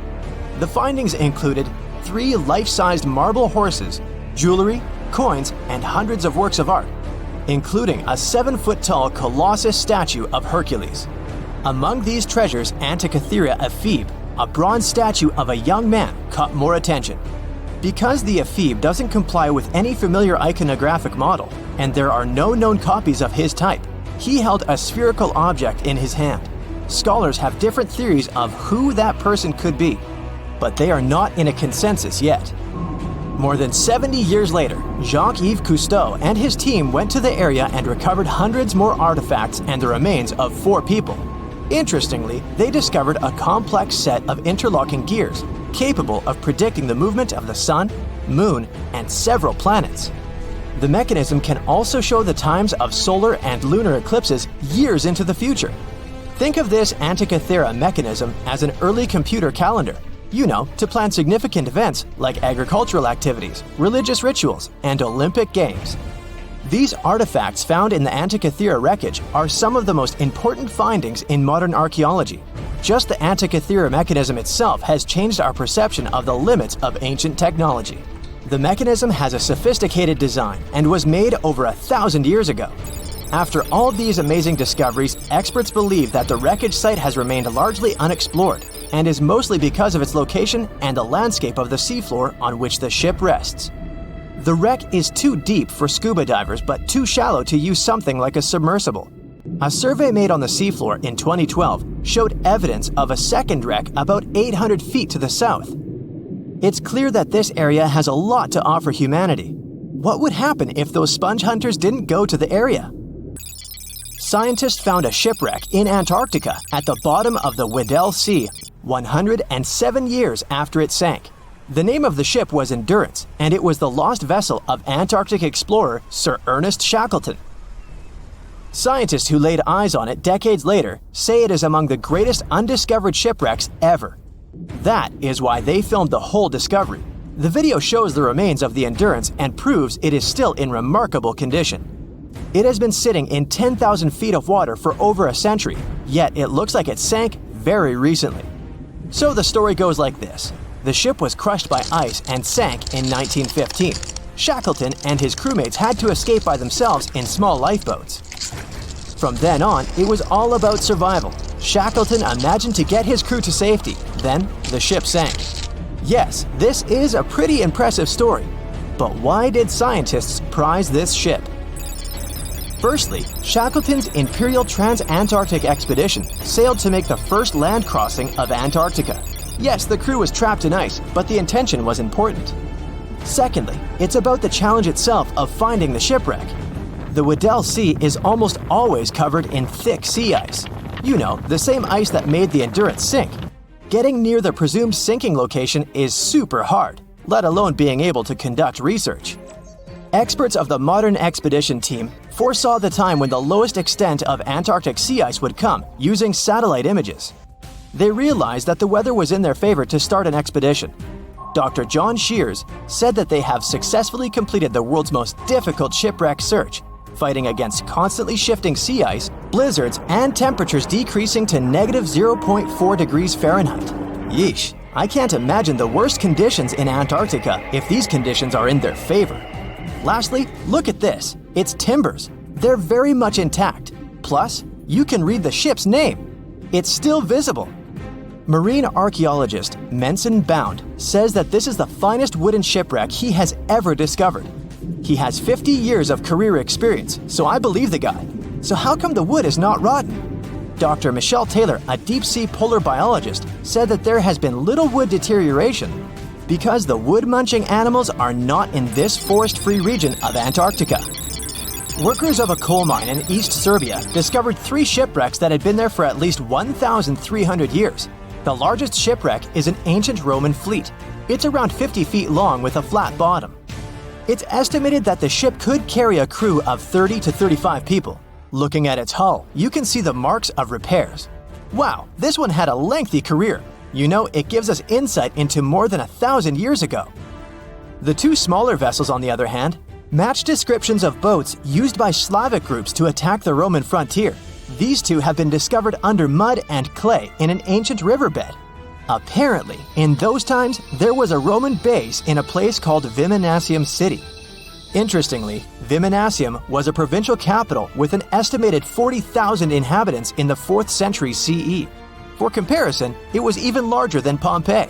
The findings included 3 life-sized marble horses, jewelry, coins, and hundreds of works of art, including a 7-foot-tall Colossus statue of Hercules. Among these treasures, Antikythera ephebe, a bronze statue of a young man, caught more attention. Because the ephebe doesn't comply with any familiar iconographic model, and there are no known copies of his type, he held a spherical object in his hand. Scholars have different theories of who that person could be, but they are not in a consensus yet. More than 70 years later, Jacques-Yves Cousteau and his team went to the area and recovered hundreds more artifacts and the remains of 4 people. Interestingly, they discovered a complex set of interlocking gears, capable of predicting the movement of the sun, moon, and several planets. The mechanism can also show the times of solar and lunar eclipses years into the future. Think of this Antikythera mechanism as an early computer calendar, to plan significant events like agricultural activities, religious rituals, and Olympic Games. These artifacts found in the Antikythera wreckage are some of the most important findings in modern archaeology. Just the Antikythera mechanism itself has changed our perception of the limits of ancient technology. The mechanism has a sophisticated design and was made over 1,000 years ago. After all these amazing discoveries, experts believe that the wreckage site has remained largely unexplored, and is mostly because of its location and the landscape of the seafloor on which the ship rests. The wreck is too deep for scuba divers but too shallow to use something like a submersible. A survey made on the seafloor in 2012 showed evidence of a second wreck about 800 feet to the south. It's clear that this area has a lot to offer humanity. What would happen if those sponge hunters didn't go to the area? Scientists found a shipwreck in Antarctica at the bottom of the Weddell Sea 107 years after it sank. The name of the ship was Endurance, and it was the lost vessel of Antarctic explorer Sir Ernest Shackleton. Scientists who laid eyes on it decades later say it is among the greatest undiscovered shipwrecks ever. That is why they filmed the whole discovery. The video shows the remains of the Endurance and proves it is still in remarkable condition. It has been sitting in 10,000 feet of water for over a century, yet it looks like it sank very recently. So the story goes like this. The ship was crushed by ice and sank in 1915. Shackleton and his crewmates had to escape by themselves in small lifeboats. From then on, it was all about survival. Shackleton imagined to get his crew to safety. Then, the ship sank. Yes, this is a pretty impressive story. But why did scientists prize this ship? Firstly, Shackleton's Imperial Trans-Antarctic expedition sailed to make the first land crossing of Antarctica. Yes, the crew was trapped in ice, but the intention was important. Secondly, it's about the challenge itself of finding the shipwreck. The Weddell Sea is almost always covered in thick sea ice. You know, the same ice that made the Endurance sink. Getting near the presumed sinking location is super hard, let alone being able to conduct research. Experts of the modern expedition team foresaw the time when the lowest extent of Antarctic sea ice would come using satellite images. They realized that the weather was in their favor to start an expedition. Dr. John Shears said that they have successfully completed the world's most difficult shipwreck search, fighting against constantly shifting sea ice, blizzards, and temperatures decreasing to -0.4 degrees Fahrenheit. Yeesh, I can't imagine the worst conditions in Antarctica if these conditions are in their favor. Lastly, look at this. It's timbers. They're very much intact. Plus, you can read the ship's name. It's still visible. Marine archaeologist Menson Bound says that this is the finest wooden shipwreck he has ever discovered. He has 50 years of career experience, so I believe the guy. So how come the wood is not rotten? Dr. Michelle Taylor, a deep-sea polar biologist, said that there has been little wood deterioration because the wood-munching animals are not in this forest-free region of Antarctica. Workers of a coal mine in East Serbia discovered 3 shipwrecks that had been there for at least 1,300 years. The largest shipwreck is an ancient Roman fleet. It's around 50 feet long with a flat bottom. It's estimated that the ship could carry a crew of 30 to 35 people. Looking at its hull, you can see the marks of repairs. Wow, this one had a lengthy career. You know, it gives us insight into more than 1,000 years ago. The 2 smaller vessels, on the other hand, match descriptions of boats used by Slavic groups to attack the Roman frontier. These 2 have been discovered under mud and clay in an ancient riverbed. Apparently, in those times, there was a Roman base in a place called Viminacium City. Interestingly, Viminacium was a provincial capital with an estimated 40,000 inhabitants in the 4th century CE. For comparison, it was even larger than Pompeii.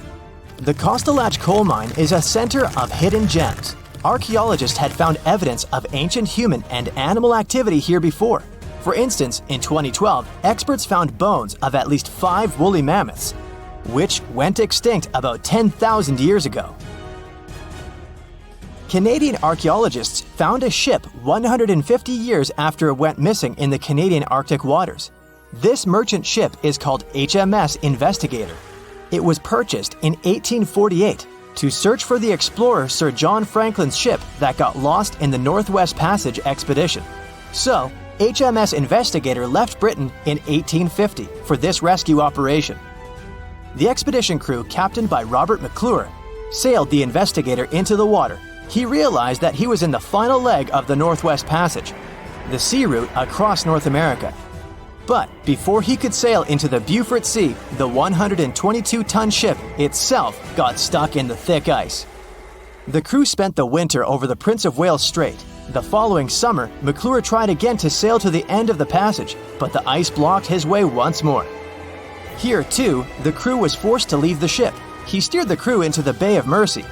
The Kostelach coal mine is a center of hidden gems. Archaeologists had found evidence of ancient human and animal activity here before. For instance, in 2012, experts found bones of at least 5 woolly mammoths, which went extinct about 10,000 years ago. Canadian archaeologists found a ship 150 years after it went missing in the Canadian Arctic waters. This merchant ship is called HMS Investigator. It was purchased in 1848 to search for the explorer Sir John Franklin's ship that got lost in the Northwest Passage expedition. So, HMS Investigator left Britain in 1850 for this rescue operation. The expedition crew, captained by Robert McClure, sailed the Investigator into the water. He realized that he was in the final leg of the Northwest Passage, the sea route across North America. But before he could sail into the Beaufort Sea, the 122-ton ship itself got stuck in the thick ice. The crew spent the winter over the Prince of Wales Strait. The following summer, McClure tried again to sail to the end of the passage, but the ice blocked his way once more. Here, too, the crew was forced to leave the ship. He steered the crew into the Bay of Mercy.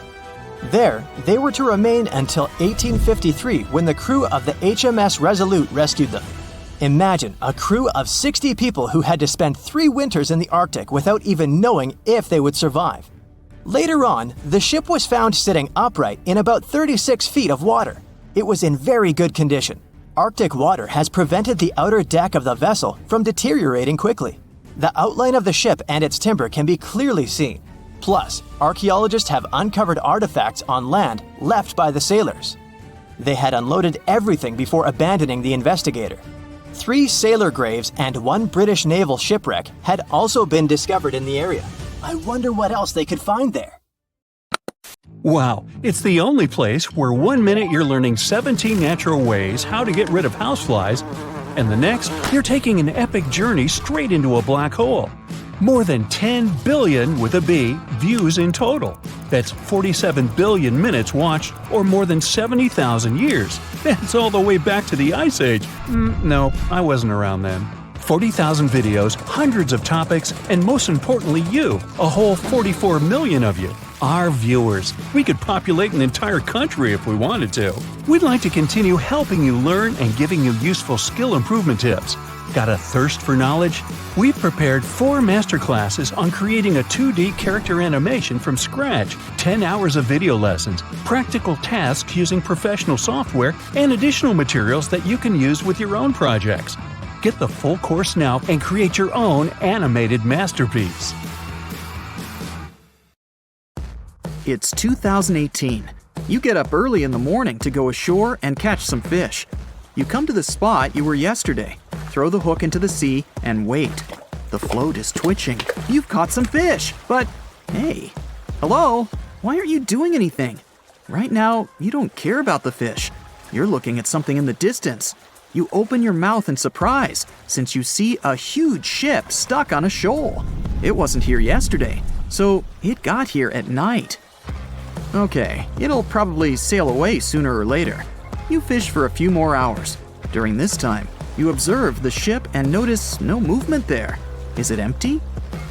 There, they were to remain until 1853 when the crew of the HMS Resolute rescued them. Imagine a crew of 60 people who had to spend 3 winters in the Arctic without even knowing if they would survive. Later on, the ship was found sitting upright in about 36 feet of water. It was in very good condition. Arctic water has prevented the outer deck of the vessel from deteriorating quickly. The outline of the ship and its timber can be clearly seen. Plus, archaeologists have uncovered artifacts on land left by the sailors. They had unloaded everything before abandoning the Investigator. 3 sailor graves and 1 British naval shipwreck had also been discovered in the area. I wonder what else they could find there. Wow, it's the only place where 1 minute you're learning 17 natural ways how to get rid of houseflies, and the next, you're taking an epic journey straight into a black hole. More than 10 billion with a B views in total. That's 47 billion minutes watched, or more than 70,000 years. That's all the way back to the Ice Age. No, I wasn't around then. 40,000 videos, hundreds of topics, and most importantly you, a whole 44 million of you. Our viewers. We could populate an entire country if we wanted to. We'd like to continue helping you learn and giving you useful skill improvement tips. Got a thirst for knowledge? We've prepared 4 masterclasses on creating a 2D character animation from scratch, 10 hours of video lessons, practical tasks using professional software, and additional materials that you can use with your own projects. Get the full course now and create your own animated masterpiece. It's 2018. You get up early in the morning to go ashore and catch some fish. You come to the spot you were yesterday, throw the hook into the sea, and wait. The float is twitching. You've caught some fish, but hey, hello? Why aren't you doing anything? Right now, you don't care about the fish. You're looking at something in the distance. You open your mouth in surprise since you see a huge ship stuck on a shoal. It wasn't here yesterday, so it got here at night. Okay, it'll probably sail away sooner or later. You fish for a few more hours. During this time, you observe the ship and notice no movement there. Is it empty?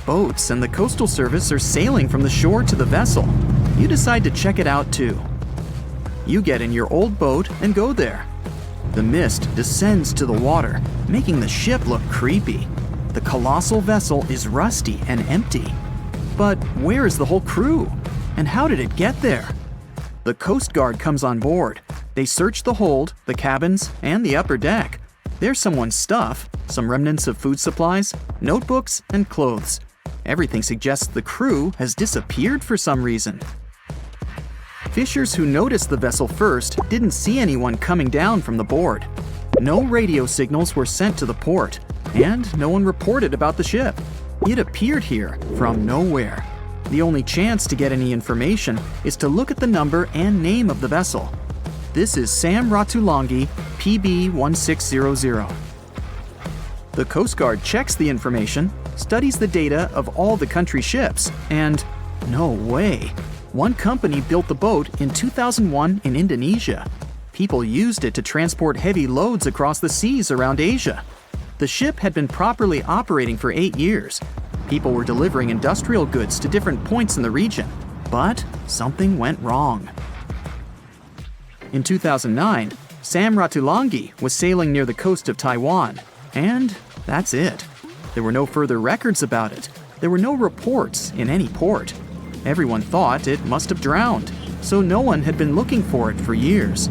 Boats and the Coastal Service are sailing from the shore to the vessel. You decide to check it out too. You get in your old boat and go there. The mist descends to the water, making the ship look creepy. The colossal vessel is rusty and empty. But where is the whole crew? And how did it get there? The Coast Guard comes on board. They search the hold, the cabins, and the upper deck. There's someone's stuff, some remnants of food supplies, notebooks, and clothes. Everything suggests the crew has disappeared for some reason. Fishers who noticed the vessel first didn't see anyone coming down from the board. No radio signals were sent to the port, and no one reported about the ship. It appeared here from nowhere. The only chance to get any information is to look at the number and name of the vessel. This is Sam Ratulangi, PB 1600. The Coast Guard checks the information, studies the data of all the country ships, and no way. One company built the boat in 2001 in Indonesia. People used it to transport heavy loads across the seas around Asia. The ship had been properly operating for 8 years. People were delivering industrial goods to different points in the region, but something went wrong. In 2009, Sam Ratulangi was sailing near the coast of Taiwan, and that's it. There were no further records about it. There were no reports in any port. Everyone thought it must have drowned, so no one had been looking for it for years.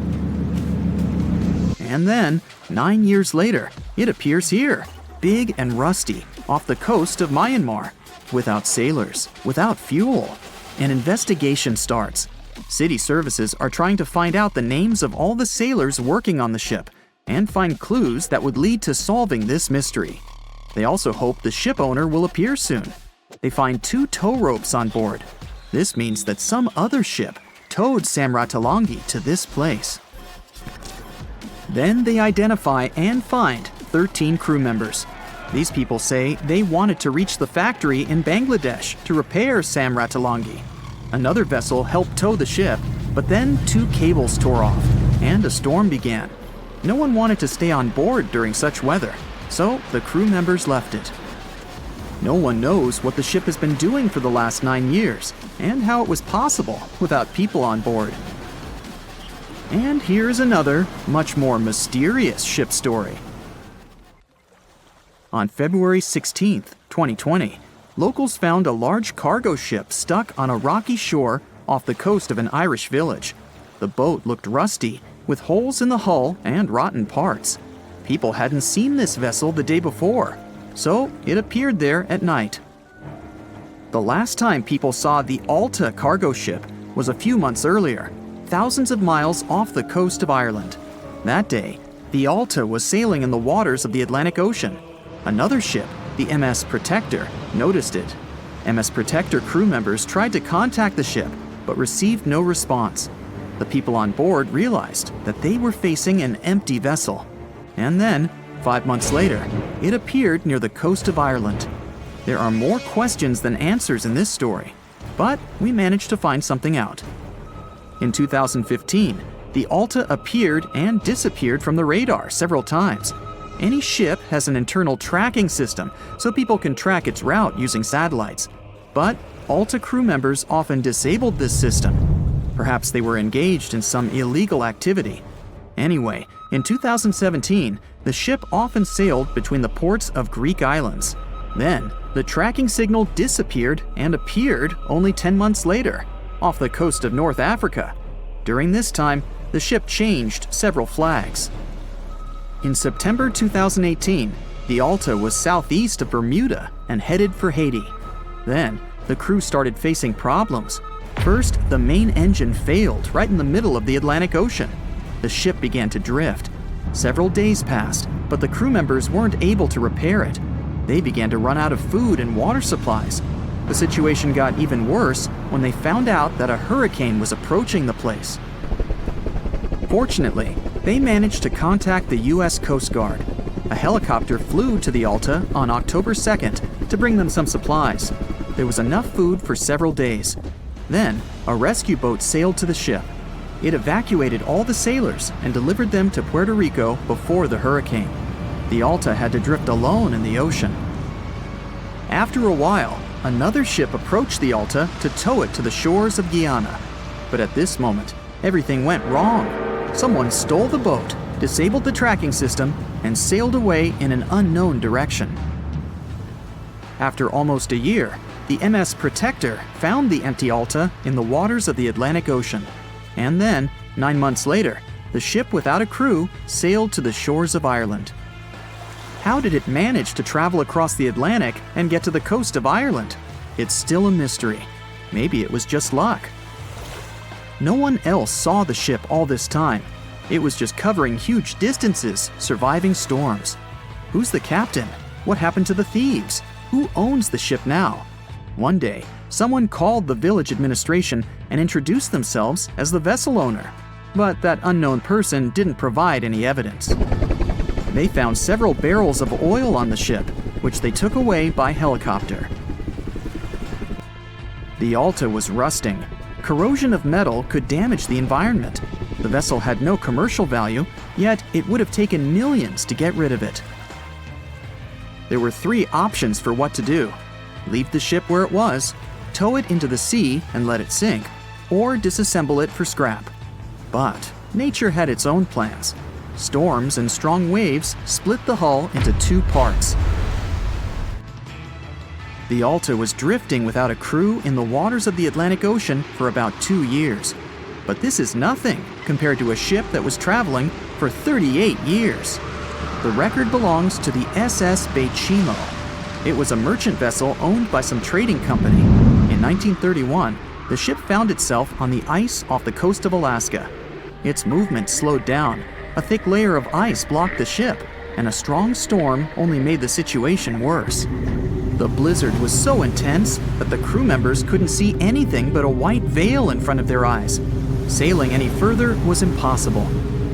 And then, 9 years later, it appears here, big and rusty, off the coast of Myanmar, without sailors, without fuel. An investigation starts. City services are trying to find out the names of all the sailors working on the ship and find clues that would lead to solving this mystery. They also hope the ship owner will appear soon. They find 2 tow ropes on board. This means that some other ship towed Sam Ratulangi to this place. Then they identify and find 13 crew members. These people say they wanted to reach the factory in Bangladesh to repair Sam Ratulangi. Another vessel helped tow the ship, but then 2 cables tore off, and a storm began. No one wanted to stay on board during such weather, so the crew members left it. No one knows what the ship has been doing for the last 9 years, and how it was possible without people on board. And here's another, much more mysterious ship story. On February 16, 2020, locals found a large cargo ship stuck on a rocky shore off the coast of an Irish village. The boat looked rusty, with holes in the hull and rotten parts. People hadn't seen this vessel the day before, so it appeared there at night. The last time people saw the Alta cargo ship was a few months earlier, thousands of miles off the coast of Ireland. That day, the Alta was sailing in the waters of the Atlantic Ocean. Another ship, the MS Protector, noticed it. MS Protector crew members tried to contact the ship, but received no response. The people on board realized that they were facing an empty vessel. And then, 5 months later, it appeared near the coast of Ireland. There are more questions than answers in this story, but we managed to find something out. In 2015, the Alta appeared and disappeared from the radar several times. Any ship has an internal tracking system so people can track its route using satellites. But Alta crew members often disabled this system. Perhaps they were engaged in some illegal activity. Anyway, in 2017, the ship often sailed between the ports of Greek islands. Then, the tracking signal disappeared and appeared only 10 months later, off the coast of North Africa. During this time, the ship changed several flags. In September 2018, the Alta was southeast of Bermuda and headed for Haiti. Then, the crew started facing problems. First, the main engine failed right in the middle of the Atlantic Ocean. The ship began to drift. Several days passed, but the crew members weren't able to repair it. They began to run out of food and water supplies. The situation got even worse when they found out that a hurricane was approaching the place. Fortunately, they managed to contact the U.S. Coast Guard. A helicopter flew to the Alta on October 2nd to bring them some supplies. There was enough food for several days. Then, a rescue boat sailed to the ship. It evacuated all the sailors and delivered them to Puerto Rico before the hurricane. The Alta had to drift alone in the ocean. After a while, another ship approached the Alta to tow it to the shores of Guyana. But at this moment, everything went wrong. Someone stole the boat, disabled the tracking system, and sailed away in an unknown direction. After almost a year, the MS Protector found the empty Alta in the waters of the Atlantic Ocean. And then, 9 months later, the ship without a crew sailed to the shores of Ireland. How did it manage to travel across the Atlantic and get to the coast of Ireland? It's still a mystery. Maybe it was just luck. No one else saw the ship all this time. It was just covering huge distances, surviving storms. Who's the captain? What happened to the thieves? Who owns the ship now? One day, someone called the village administration and introduced themselves as the vessel owner. But that unknown person didn't provide any evidence. They found several barrels of oil on the ship, which they took away by helicopter. The Alta was rusting. Corrosion of metal could damage the environment. The vessel had no commercial value, yet it would have taken millions to get rid of it. There were 3 options for what to do: leave the ship where it was, tow it into the sea and let it sink, or disassemble it for scrap. But nature had its own plans. Storms and strong waves split the hull into 2 parts. The Alta was drifting without a crew in the waters of the Atlantic Ocean for about 2 years. But this is nothing compared to a ship that was traveling for 38 years. The record belongs to the SS Bechimo. It was a merchant vessel owned by some trading company. In 1931, the ship found itself on the ice off the coast of Alaska. Its movement slowed down. A thick layer of ice blocked the ship, and a strong storm only made the situation worse. The blizzard was so intense that the crew members couldn't see anything but a white veil in front of their eyes. Sailing any further was impossible.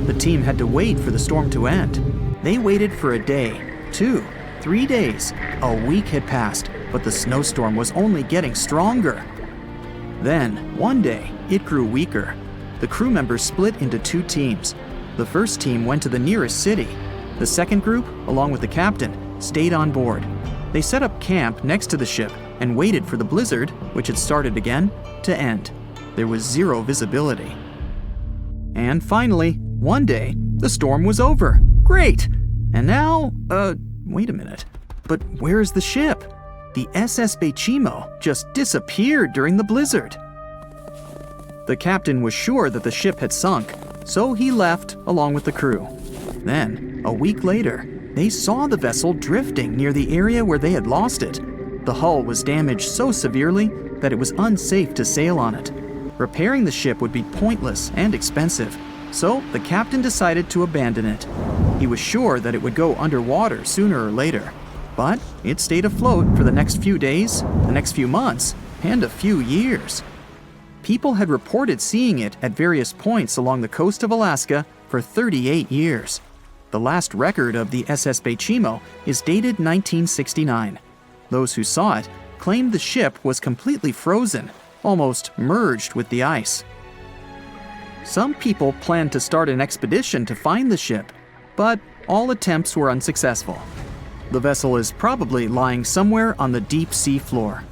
The team had to wait for the storm to end. They waited for a day, 2, 3 days. A week had passed, but the snowstorm was only getting stronger. Then, one day, it grew weaker. The crew members split into 2 teams. The first team went to the nearest city. The second group, along with the captain, stayed on board. They set up camp next to the ship and waited for the blizzard, which had started again, to end. There was 0 visibility. And finally, one day, the storm was over. Great! And now, wait a minute. But where is the ship? The SS Bechimo just disappeared during the blizzard. The captain was sure that the ship had sunk, so he left along with the crew. Then, a week later, they saw the vessel drifting near the area where they had lost it. The hull was damaged so severely that it was unsafe to sail on it. Repairing the ship would be pointless and expensive, so the captain decided to abandon it. He was sure that it would go underwater sooner or later, but it stayed afloat for the next few days, the next few months, and a few years. People had reported seeing it at various points along the coast of Alaska for 38 years. The last record of the SS Bechimo is dated 1969. Those who saw it claimed the ship was completely frozen, almost merged with the ice. Some people planned to start an expedition to find the ship, but all attempts were unsuccessful. The vessel is probably lying somewhere on the deep sea floor.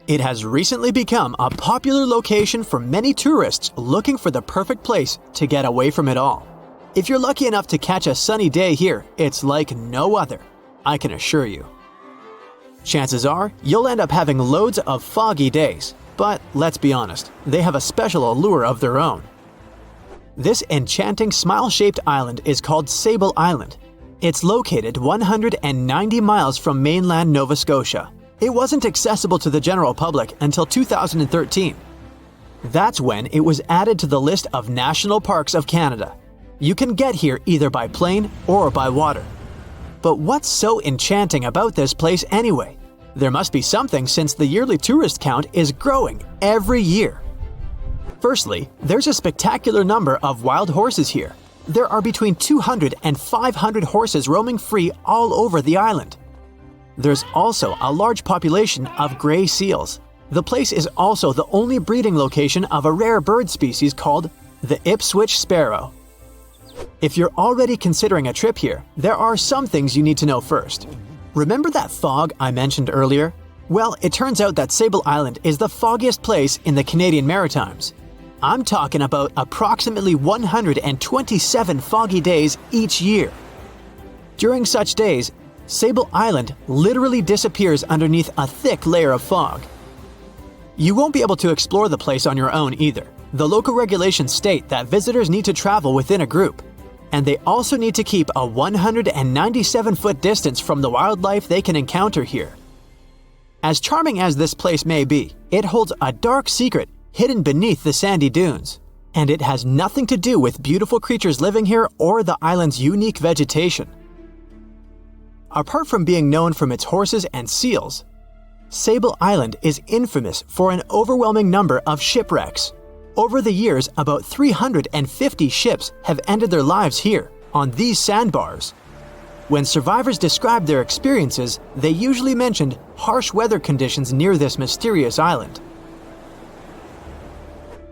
It has recently become a popular location for many tourists looking for the perfect place to get away from it all. If you're lucky enough to catch a sunny day here, it's like no other, I can assure you. Chances are, you'll end up having loads of foggy days, but let's be honest, they have a special allure of their own. This enchanting smile-shaped island is called Sable Island. It's located 190 miles from mainland Nova Scotia. It wasn't accessible to the general public until 2013. That's when it was added to the list of National Parks of Canada. You can get here either by plane or by water. But what's so enchanting about this place anyway? There must be something since the yearly tourist count is growing every year. Firstly, there's a spectacular number of wild horses here. There are between 200 and 500 horses roaming free all over the island. There's also a large population of gray seals. The place is also the only breeding location of a rare bird species called the Ipswich sparrow. If you're already considering a trip here, there are some things you need to know first. Remember that fog I mentioned earlier? Well, it turns out that Sable Island is the foggiest place in the Canadian Maritimes. I'm talking about approximately 127 foggy days each year. During such days, Sable Island literally disappears underneath a thick layer of fog. You won't be able to explore the place on your own either. The local regulations state that visitors need to travel within a group, and they also need to keep a 197-foot distance from the wildlife they can encounter here. As charming as this place may be, it holds a dark secret hidden beneath the sandy dunes, and it has nothing to do with beautiful creatures living here or the island's unique vegetation. Apart from being known from its horses and seals, Sable Island is infamous for an overwhelming number of shipwrecks. Over the years, about 350 ships have ended their lives here, on these sandbars. When survivors described their experiences, they usually mentioned harsh weather conditions near this mysterious island.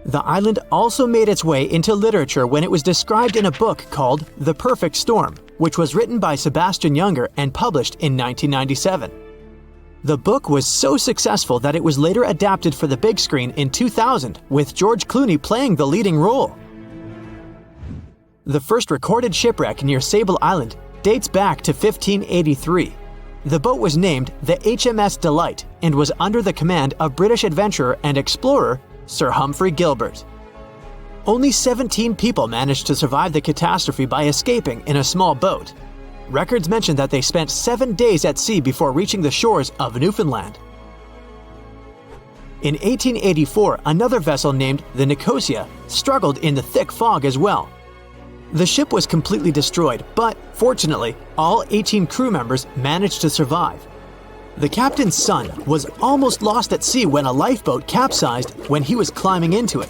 The island also made its way into literature when it was described in a book called The Perfect Storm, which was written by Sebastian Junger and published in 1997. The book was so successful that it was later adapted for the big screen in 2000, with George Clooney playing the leading role. The first recorded shipwreck near Sable Island dates back to 1583. The boat was named the HMS Delight and was under the command of British adventurer and explorer Sir Humphrey Gilbert. Only 17 people managed to survive the catastrophe by escaping in a small boat. Records mention that they spent 7 days at sea before reaching the shores of Newfoundland. In 1884, another vessel named the Nicosia struggled in the thick fog as well. The ship was completely destroyed, but fortunately, all 18 crew members managed to survive. The captain's son was almost lost at sea when a lifeboat capsized when he was climbing into it.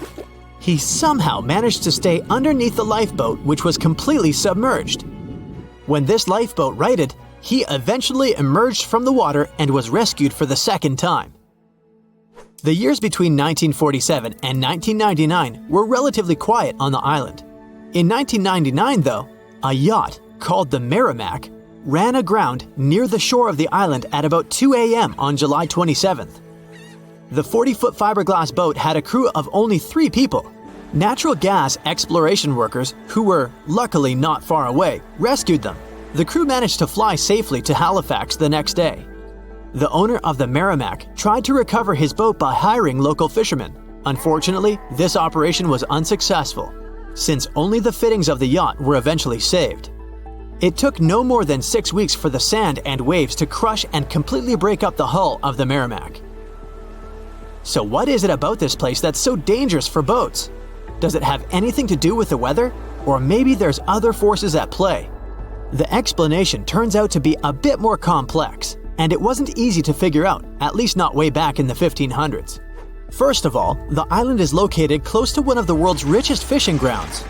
He somehow managed to stay underneath the lifeboat, which was completely submerged. When this lifeboat righted, he eventually emerged from the water and was rescued for the second time. The years between 1947 and 1999 were relatively quiet on the island. In 1999, though, a yacht called the Merrimack ran aground near the shore of the island at about 2 a.m. on July 27th. The 40-foot fiberglass boat had a crew of only 3 people. Natural gas exploration workers, who were luckily not far away, rescued them. The crew managed to fly safely to Halifax the next day. The owner of the Merrimack tried to recover his boat by hiring local fishermen. Unfortunately, this operation was unsuccessful, since only the fittings of the yacht were eventually saved. It took no more than 6 weeks for the sand and waves to crush and completely break up the hull of the Merrimack. So what is it about this place that's so dangerous for boats? Does it have anything to do with the weather? Or maybe there's other forces at play? The explanation turns out to be a bit more complex, and it wasn't easy to figure out, at least not way back in the 1500s. First of all, the island is located close to one of the world's richest fishing grounds.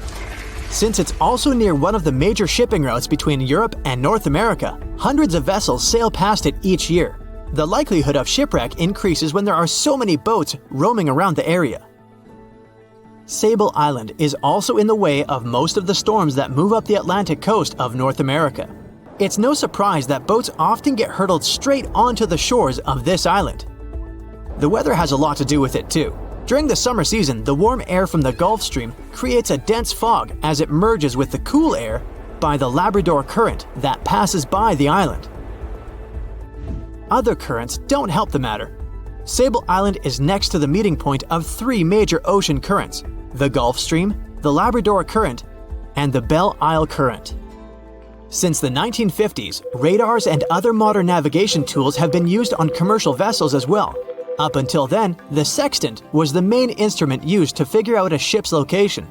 Since it's also near one of the major shipping routes between Europe and North America, hundreds of vessels sail past it each year. The likelihood of shipwreck increases when there are so many boats roaming around the area. Sable Island is also in the way of most of the storms that move up the Atlantic coast of North America. It's no surprise that boats often get hurtled straight onto the shores of this island. The weather has a lot to do with it too. During the summer season, the warm air from the Gulf Stream creates a dense fog as it merges with the cool air by the Labrador Current that passes by the island. Other currents don't help the matter. Sable Island is next to the meeting point of three major ocean currents: the Gulf Stream, the Labrador Current, and the Belle Isle Current. Since the 1950s, radars and other modern navigation tools have been used on commercial vessels as well. Up until then, the sextant was the main instrument used to figure out a ship's location.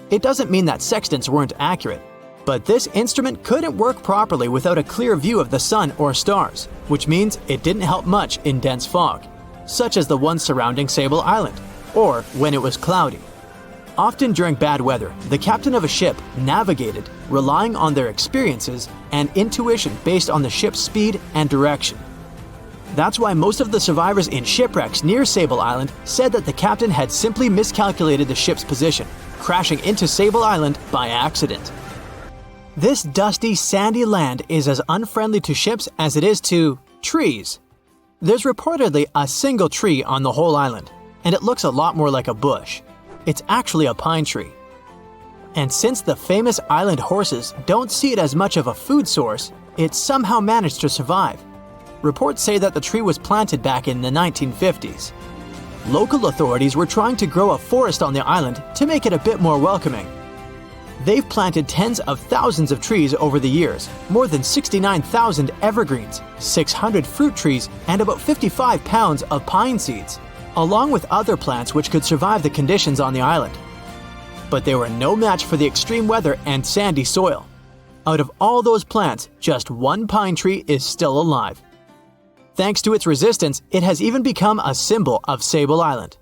It doesn't mean that sextants weren't accurate, but this instrument couldn't work properly without a clear view of the sun or stars, which means it didn't help much in dense fog, such as the one surrounding Sable Island, or when it was cloudy. Often during bad weather, the captain of a ship navigated, relying on their experiences and intuition based on the ship's speed and direction. That's why most of the survivors in shipwrecks near Sable Island said that the captain had simply miscalculated the ship's position, crashing into Sable Island by accident. This dusty, sandy land is as unfriendly to ships as it is to trees. There's reportedly a single tree on the whole island, and it looks a lot more like a bush. It's actually a pine tree. And since the famous island horses don't see it as much of a food source, it somehow managed to survive. Reports say that the tree was planted back in the 1950s. Local authorities were trying to grow a forest on the island to make it a bit more welcoming. They've planted tens of thousands of trees over the years, more than 69,000 evergreens, 600 fruit trees, and about 55 pounds of pine seeds, along with other plants which could survive the conditions on the island. But they were no match for the extreme weather and sandy soil. Out of all those plants, just one pine tree is still alive. Thanks to its resistance, it has even become a symbol of Sable Island.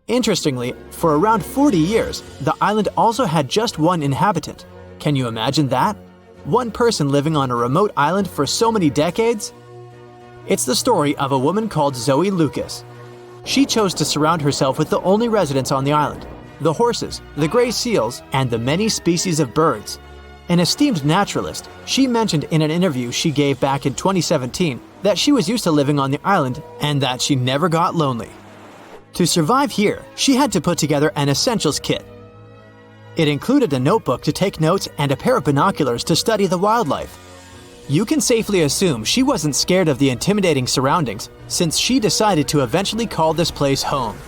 Interestingly, for around 40 years, the island also had just one inhabitant. Can you imagine that? One person living on a remote island for so many decades? It's the story of a woman called Zoe Lucas. She chose to surround herself with the only residents on the island: the horses, the gray seals, and the many species of birds. An esteemed naturalist, she mentioned in an interview she gave back in 2017 that she was used to living on the island and that she never got lonely. To survive here, she had to put together an essentials kit. It included a notebook to take notes and a pair of binoculars to study the wildlife. You can safely assume she wasn't scared of the intimidating surroundings, since she decided to eventually call this place home.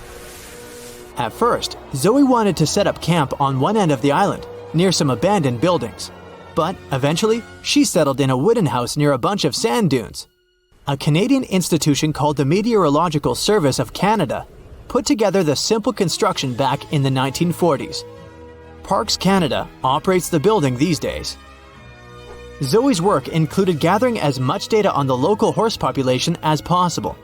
At first, Zoe wanted to set up camp on one end of the island, near some abandoned buildings. But eventually, she settled in a wooden house near a bunch of sand dunes. A Canadian institution called the Meteorological Service of Canada put together the simple construction back in the 1940s. Parks Canada operates the building these days. Zoe's work included gathering as much data on the local horse population as possible.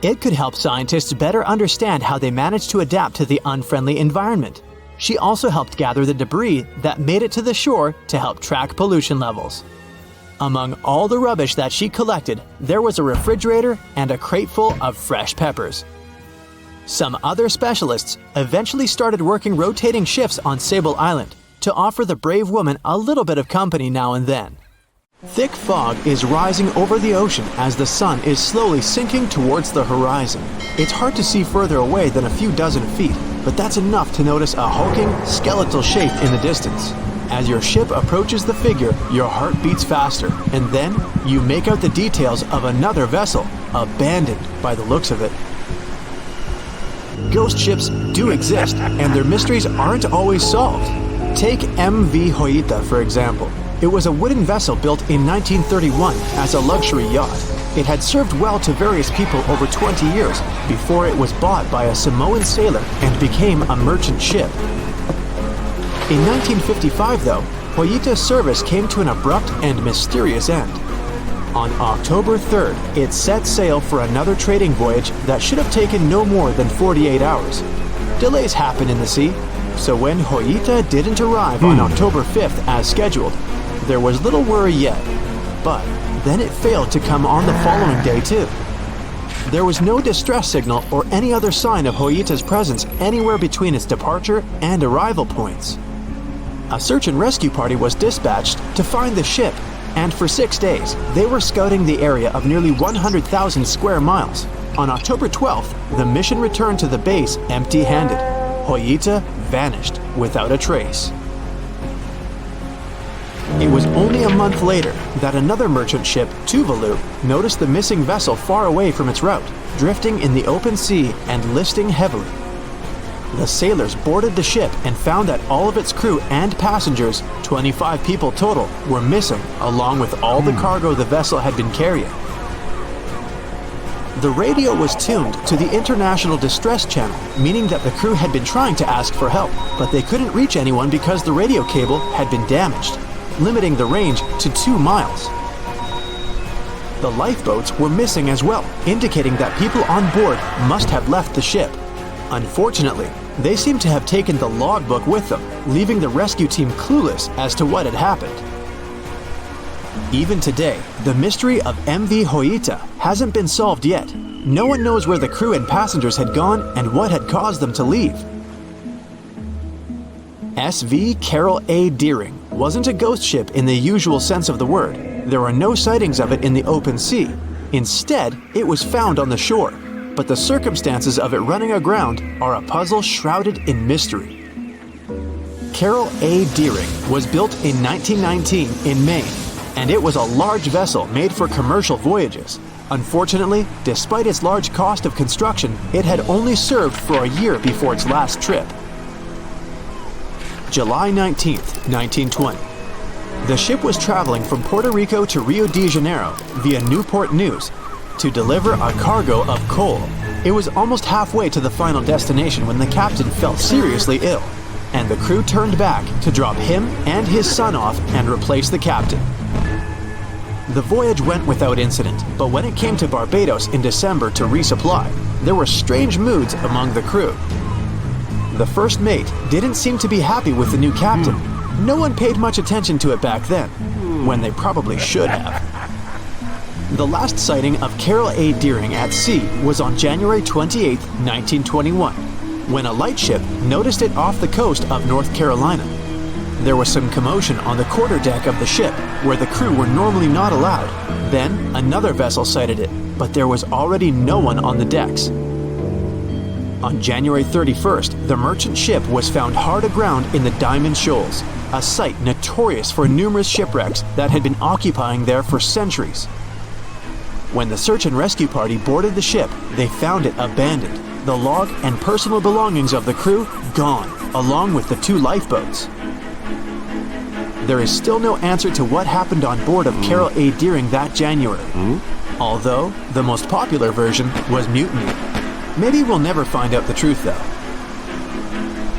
It could help scientists better understand how they managed to adapt to the unfriendly environment. She also helped gather the debris that made it to the shore to help track pollution levels. Among all the rubbish that she collected, there was a refrigerator and a crate full of fresh peppers. Some other specialists eventually started working rotating shifts on Sable Island to offer the brave woman a little bit of company now and then. Thick fog is rising over the ocean as the sun is slowly sinking towards the horizon. It's hard to see further away than a few dozen feet, but that's enough to notice a hulking, skeletal shape in the distance. As your ship approaches the figure, your heart beats faster, and then you make out the details of another vessel, abandoned by the looks of it. Ghost ships do exist, and their mysteries aren't always solved. Take MV Hoita, for example. It was a wooden vessel built in 1931 as a luxury yacht. It had served well to various people over 20 years before it was bought by a Samoan sailor and became a merchant ship. In 1955, though, Hoita's service came to an abrupt and mysterious end. On October 3rd, it set sail for another trading voyage that should have taken no more than 48 hours. Delays happen in the sea, So when Hoita didn't arrive on October 5th as scheduled, there was little worry yet. But then it failed to come on the following day too. There was no distress signal or any other sign of Hoita's presence anywhere between its departure and arrival points. A search and rescue party was dispatched to find the ship, and for 6 days, they were scouting the area of nearly 100,000 square miles. On October 12th, the mission returned to the base empty-handed. Hoita vanished without a trace. It was only a month later that another merchant ship, Tuvalu, noticed the missing vessel far away from its route, drifting in the open sea and listing heavily. The sailors boarded the ship and found that all of its crew and passengers, 25 people total, were missing, along with all the cargo the vessel had been carrying. The radio was tuned to the International Distress Channel, meaning that the crew had been trying to ask for help, but they couldn't reach anyone because the radio cable had been damaged, limiting the range to 2 miles. The lifeboats were missing as well, indicating that people on board must have left the ship. Unfortunately, they seemed to have taken the logbook with them, leaving the rescue team clueless as to what had happened. Even today, the mystery of MV Hoita hasn't been solved yet. No one knows where the crew and passengers had gone and what had caused them to leave. SV Carol A. Deering wasn't a ghost ship in the usual sense of the word. There are no sightings of it in the open sea. Instead, it was found on the shore, but the circumstances of it running aground are a puzzle shrouded in mystery. Carol A. Deering was built in 1919 in Maine, and it was a large vessel made for commercial voyages. Unfortunately, despite its large cost of construction, it had only served for a year before its last trip. July 19, 1920. The ship was traveling from Puerto Rico to Rio de Janeiro via Newport News to deliver a cargo of coal. It was almost halfway to the final destination when the captain fell seriously ill, and the crew turned back to drop him and his son off and replace the captain. The voyage went without incident, but when it came to Barbados in December to resupply, there were strange moods among the crew. The first mate didn't seem to be happy with the new captain. No one paid much attention to it back then, when they probably should have. The last sighting of Carol A. Deering at sea was on January 28, 1921, when a lightship noticed it off the coast of North Carolina. There was some commotion on the quarterdeck of the ship, where the crew were normally not allowed. Then, another vessel sighted it, but there was already no one on the decks. On January 31st, the merchant ship was found hard aground in the Diamond Shoals, a site notorious for numerous shipwrecks that had been occupying there for centuries. When the search and rescue party boarded the ship, they found it abandoned, the log and personal belongings of the crew gone, along with the 2 lifeboats. There is still no answer to what happened on board of Carol A. Deering that January, although the most popular version was mutiny. Maybe we'll never find out the truth though.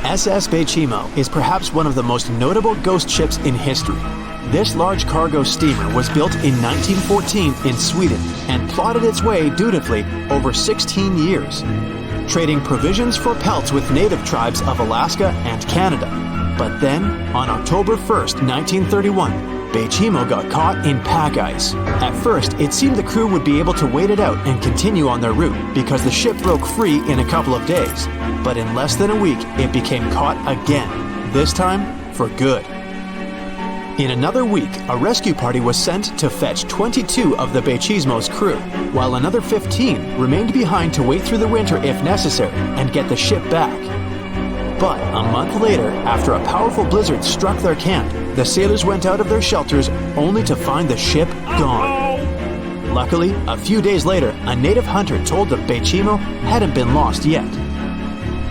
SS Bechimo is perhaps one of the most notable ghost ships in history. This large cargo steamer was built in 1914 in Sweden and plodded its way dutifully over 16 years, trading provisions for pelts with native tribes of Alaska and Canada. But then, on October 1st, 1931, Bechimo got caught in pack ice. At first, it seemed the crew would be able to wait it out and continue on their route because the ship broke free in a couple of days. But in less than a week, it became caught again, this time for good. In another week, a rescue party was sent to fetch 22 of the Bechimo's crew, while another 15 remained behind to wait through the winter if necessary and get the ship back. But a month later, after a powerful blizzard struck their camp, the sailors went out of their shelters only to find the ship gone. Luckily, a few days later, a native hunter told the Bechimo hadn't been lost yet.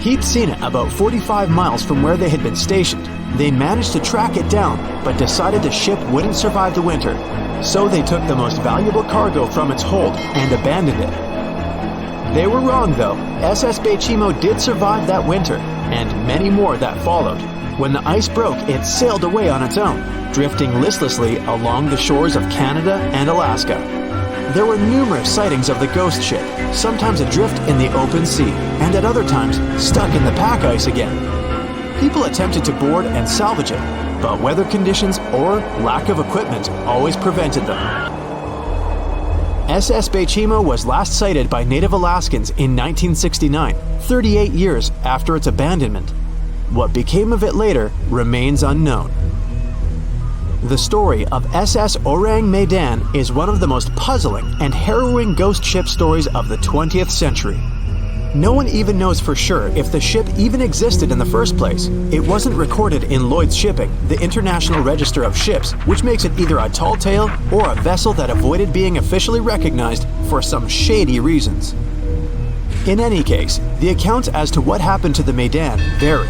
He'd seen it about 45 miles from where they had been stationed. They managed to track it down, but decided the ship wouldn't survive the winter. So they took the most valuable cargo from its hold and abandoned it. They were wrong though. SS Bechimo did survive that winter, and many more that followed. When the ice broke, it sailed away on its own, drifting listlessly along the shores of Canada and Alaska. There were numerous sightings of the ghost ship, sometimes adrift in the open sea, and at other times stuck in the pack ice again. People attempted to board and salvage it, but weather conditions or lack of equipment always prevented them. SS Bechimo was last sighted by native Alaskans in 1969, 38 years after its abandonment. What became of it later remains unknown. The story of SS Orang Medan is one of the most puzzling and harrowing ghost ship stories of the 20th century. No one even knows for sure if the ship even existed in the first place. It wasn't recorded in Lloyd's Shipping, the International Register of Ships, which makes it either a tall tale or a vessel that avoided being officially recognized for some shady reasons. In any case, the accounts as to what happened to the Medan vary.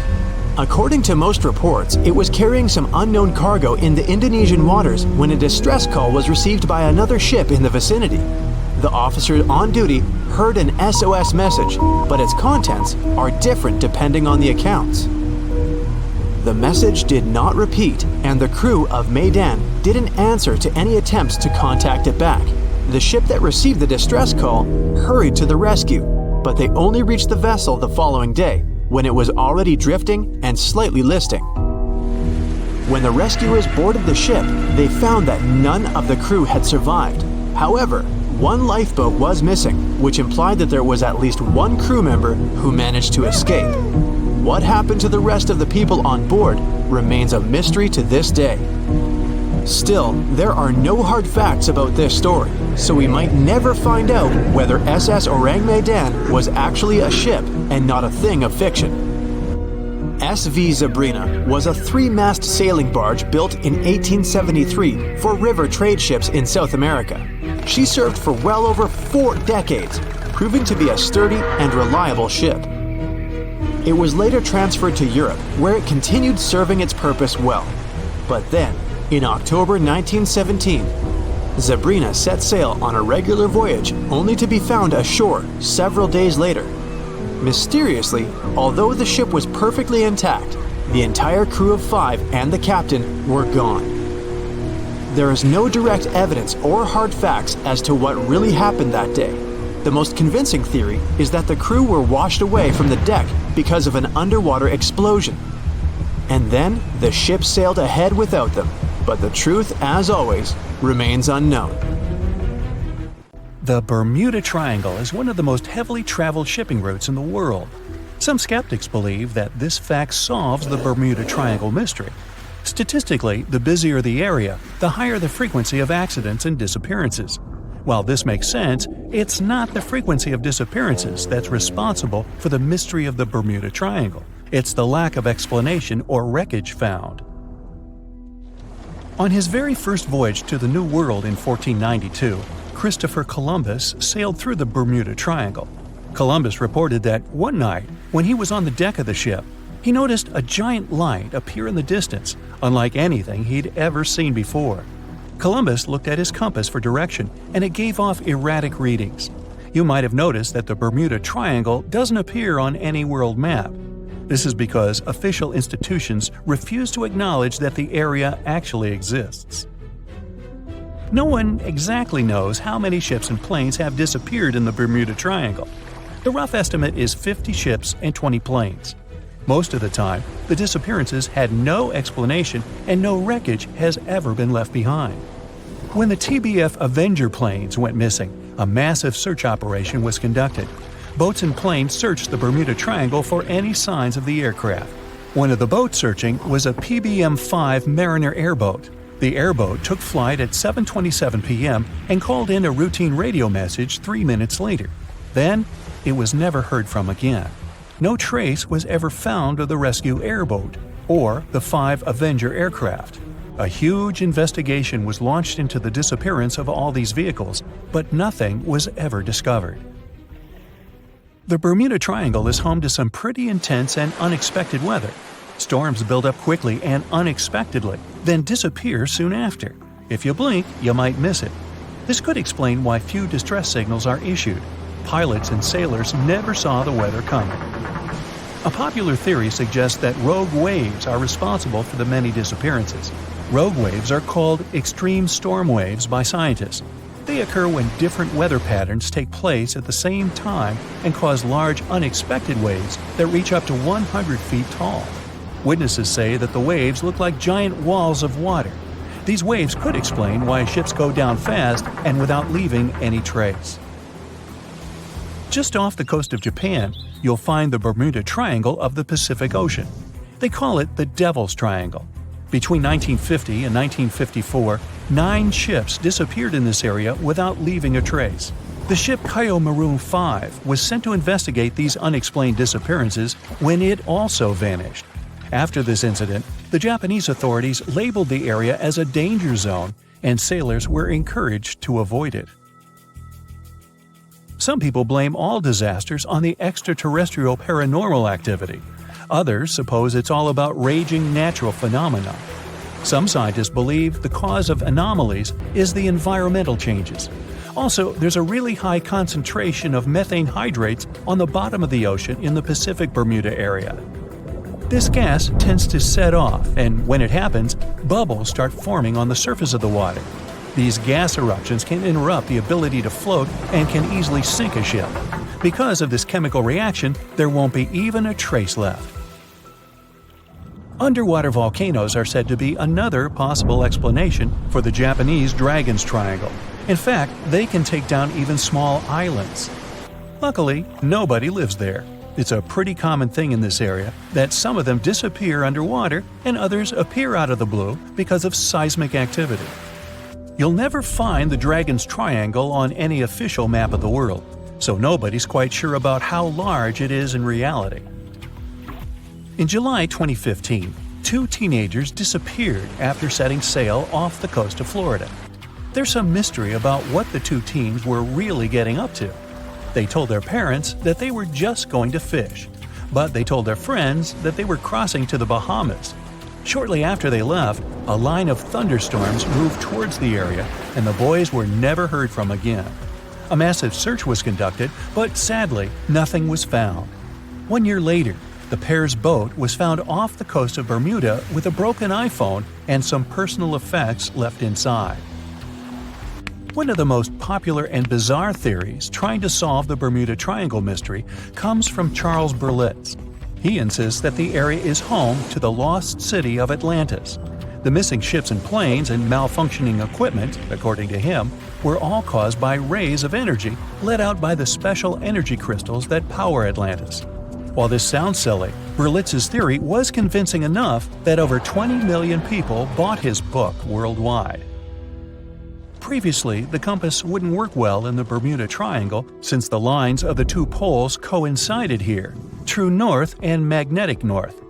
According to most reports, it was carrying some unknown cargo in the Indonesian waters when a distress call was received by another ship in the vicinity. The officer on duty heard an SOS message, but its contents are different depending on the accounts. The message did not repeat, and the crew of Medan didn't answer to any attempts to contact it back. The ship that received the distress call hurried to the rescue, but they only reached the vessel the following day, when it was already drifting and slightly listing. When the rescuers boarded the ship, they found that none of the crew had survived. However, one lifeboat was missing, which implied that there was at least one crew member who managed to escape. What happened to the rest of the people on board remains a mystery to this day. Still, there are no hard facts about this story, so we might never find out whether SS Orang Medan was actually a ship and not a thing of fiction. SV Zabrina was a 3-mast sailing barge built in 1873 for river trade ships in South America. She served for well over 4 decades, proving to be a sturdy and reliable ship. It was later transferred to Europe, where it continued serving its purpose well. But then, in October 1917, Zabrina set sail on a regular voyage only to be found ashore several days later. Mysteriously, although the ship was perfectly intact, the entire crew of 5 and the captain were gone. There is no direct evidence or hard facts as to what really happened that day. The most convincing theory is that the crew were washed away from the deck because of an underwater explosion. And then the ship sailed ahead without them, but the truth, as always, remains unknown. The Bermuda Triangle is one of the most heavily traveled shipping routes in the world. Some skeptics believe that this fact solves the Bermuda Triangle mystery. Statistically, the busier the area, the higher the frequency of accidents and disappearances. While this makes sense, it's not the frequency of disappearances that's responsible for the mystery of the Bermuda Triangle. It's the lack of explanation or wreckage found. On his very first voyage to the New World in 1492, Christopher Columbus sailed through the Bermuda Triangle. Columbus reported that one night, when he was on the deck of the ship, he noticed a giant light appear in the distance, unlike anything he'd ever seen before. Columbus looked at his compass for direction, and it gave off erratic readings. You might have noticed that the Bermuda Triangle doesn't appear on any world map. This is because official institutions refuse to acknowledge that the area actually exists. No one exactly knows how many ships and planes have disappeared in the Bermuda Triangle. The rough estimate is 50 ships and 20 planes. Most of the time, the disappearances had no explanation and no wreckage has ever been left behind. When the TBF Avenger planes went missing, a massive search operation was conducted. Boats and planes searched the Bermuda Triangle for any signs of the aircraft. One of the boats searching was a PBM-5 Mariner airboat. The airboat took flight at 7:27 p.m. and called in a routine radio message 3 minutes later. Then, it was never heard from again. No trace was ever found of the rescue airboat or the 5 Avenger aircraft. A huge investigation was launched into the disappearance of all these vehicles, but nothing was ever discovered. The Bermuda Triangle is home to some pretty intense and unexpected weather. Storms build up quickly and unexpectedly, then disappear soon after. If you blink, you might miss it. This could explain why few distress signals are issued. Pilots and sailors never saw the weather coming. A popular theory suggests that rogue waves are responsible for the many disappearances. Rogue waves are called extreme storm waves by scientists. They occur when different weather patterns take place at the same time and cause large, unexpected waves that reach up to 100 feet tall. Witnesses say that the waves look like giant walls of water. These waves could explain why ships go down fast and without leaving any trace. Just off the coast of Japan, you'll find the Bermuda Triangle of the Pacific Ocean. They call it the Devil's Triangle. Between 1950 and 1954, 9 ships disappeared in this area without leaving a trace. The ship Maroon 5 was sent to investigate these unexplained disappearances when it also vanished. After this incident, the Japanese authorities labeled the area as a danger zone, and sailors were encouraged to avoid it. Some people blame all disasters on the extraterrestrial paranormal activity. Others suppose it's all about raging natural phenomena. Some scientists believe the cause of anomalies is the environmental changes. Also, there's a really high concentration of methane hydrates on the bottom of the ocean in the Pacific Bermuda area. This gas tends to set off, and when it happens, bubbles start forming on the surface of the water. These gas eruptions can interrupt the ability to float and can easily sink a ship. Because of this chemical reaction, there won't be even a trace left. Underwater volcanoes are said to be another possible explanation for the Japanese Dragon's Triangle. In fact, they can take down even small islands. Luckily, nobody lives there. It's a pretty common thing in this area that some of them disappear underwater and others appear out of the blue because of seismic activity. You'll never find the Dragon's Triangle on any official map of the world, so nobody's quite sure about how large it is in reality. In July 2015, 2 teenagers disappeared after setting sail off the coast of Florida. There's some mystery about what the 2 teens were really getting up to. They told their parents that they were just going to fish, but they told their friends that they were crossing to the Bahamas. Shortly after they left, a line of thunderstorms moved towards the area, and the boys were never heard from again. A massive search was conducted, but sadly, nothing was found. 1 year later, the pair's boat was found off the coast of Bermuda with a broken iPhone and some personal effects left inside. One of the most popular and bizarre theories trying to solve the Bermuda Triangle mystery comes from Charles Berlitz. He insists that the area is home to the lost city of Atlantis. The missing ships and planes and malfunctioning equipment, according to him, were all caused by rays of energy let out by the special energy crystals that power Atlantis. While this sounds silly, Berlitz's theory was convincing enough that over 20 million people bought his book worldwide. Previously, the compass wouldn't work well in the Bermuda Triangle since the lines of the 2 poles coincided here, true north and magnetic north.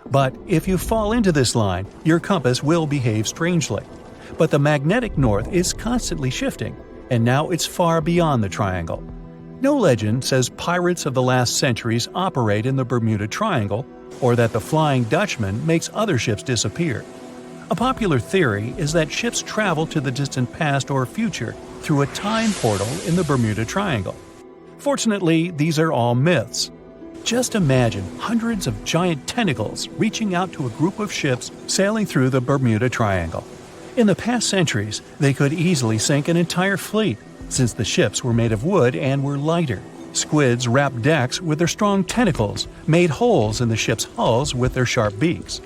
But if you fall into this line, your compass will behave strangely. But the magnetic north is constantly shifting, and now it's far beyond the triangle. No legend says pirates of the last centuries operate in the Bermuda Triangle, or that the Flying Dutchman makes other ships disappear. A popular theory is that ships travel to the distant past or future through a time portal in the Bermuda Triangle. Fortunately, these are all myths. Just imagine hundreds of giant tentacles reaching out to a group of ships sailing through the Bermuda Triangle. In the past centuries, they could easily sink an entire fleet, since the ships were made of wood and were lighter. Squids wrapped decks with their strong tentacles, made holes in the ship's hulls with their sharp beaks.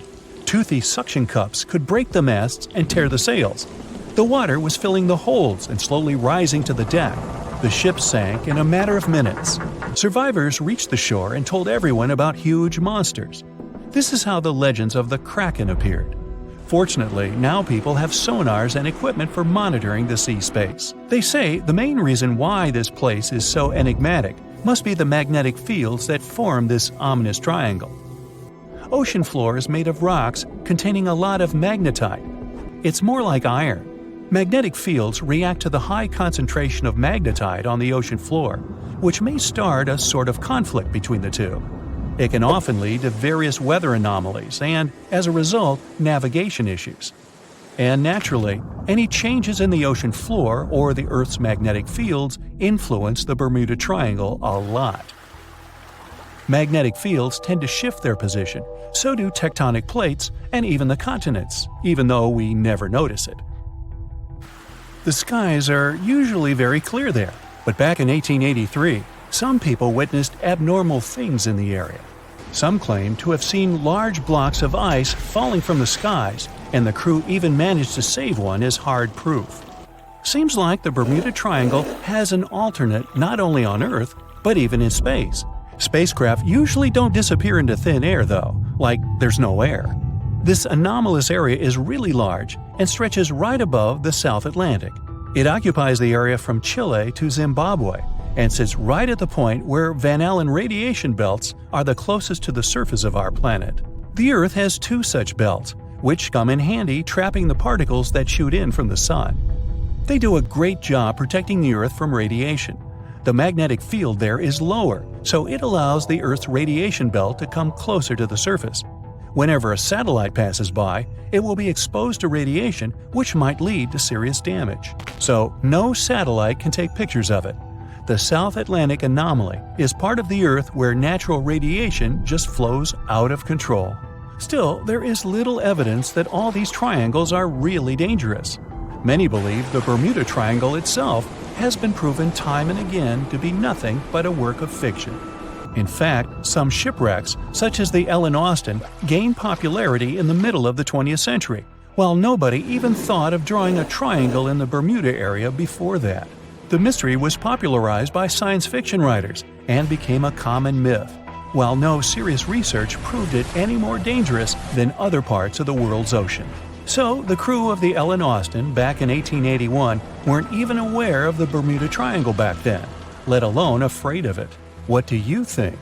Toothy suction cups could break the masts and tear the sails. The water was filling the holds and slowly rising to the deck. The ship sank in a matter of minutes. Survivors reached the shore and told everyone about huge monsters. This is how the legends of the Kraken appeared. Fortunately, now people have sonars and equipment for monitoring the sea space. They say the main reason why this place is so enigmatic must be the magnetic fields that form this ominous triangle. Ocean floor is made of rocks containing a lot of magnetite. It's more like iron. Magnetic fields react to the high concentration of magnetite on the ocean floor, which may start a sort of conflict between the two. It can often lead to various weather anomalies and, as a result, navigation issues. And naturally, any changes in the ocean floor or the Earth's magnetic fields influence the Bermuda Triangle a lot. Magnetic fields tend to shift their position, so do tectonic plates and even the continents, even though we never notice it. The skies are usually very clear there, but back in 1883, some people witnessed abnormal things in the area. Some claim to have seen large blocks of ice falling from the skies, and the crew even managed to save one as hard proof. Seems like the Bermuda Triangle has an alternate not only on Earth, but even in space. Spacecraft usually don't disappear into thin air though, like there's no air. This anomalous area is really large and stretches right above the South Atlantic. It occupies the area from Chile to Zimbabwe and sits right at the point where Van Allen radiation belts are the closest to the surface of our planet. The Earth has two such belts, which come in handy trapping the particles that shoot in from the Sun. They do a great job protecting the Earth from radiation. The magnetic field there is lower, so it allows the Earth's radiation belt to come closer to the surface. Whenever a satellite passes by, it will be exposed to radiation, which might lead to serious damage. So, no satellite can take pictures of it. The South Atlantic anomaly is part of the Earth where natural radiation just flows out of control. Still, there is little evidence that all these triangles are really dangerous. Many believe the Bermuda Triangle itself has been proven time and again to be nothing but a work of fiction. In fact, some shipwrecks, such as the Ellen Austin, gained popularity in the middle of the 20th century, while nobody even thought of drawing a triangle in the Bermuda area before that. The mystery was popularized by science fiction writers and became a common myth, while no serious research proved it any more dangerous than other parts of the world's ocean. So, the crew of the Ellen Austin back in 1881 weren't even aware of the Bermuda Triangle back then, let alone afraid of it. What do you think?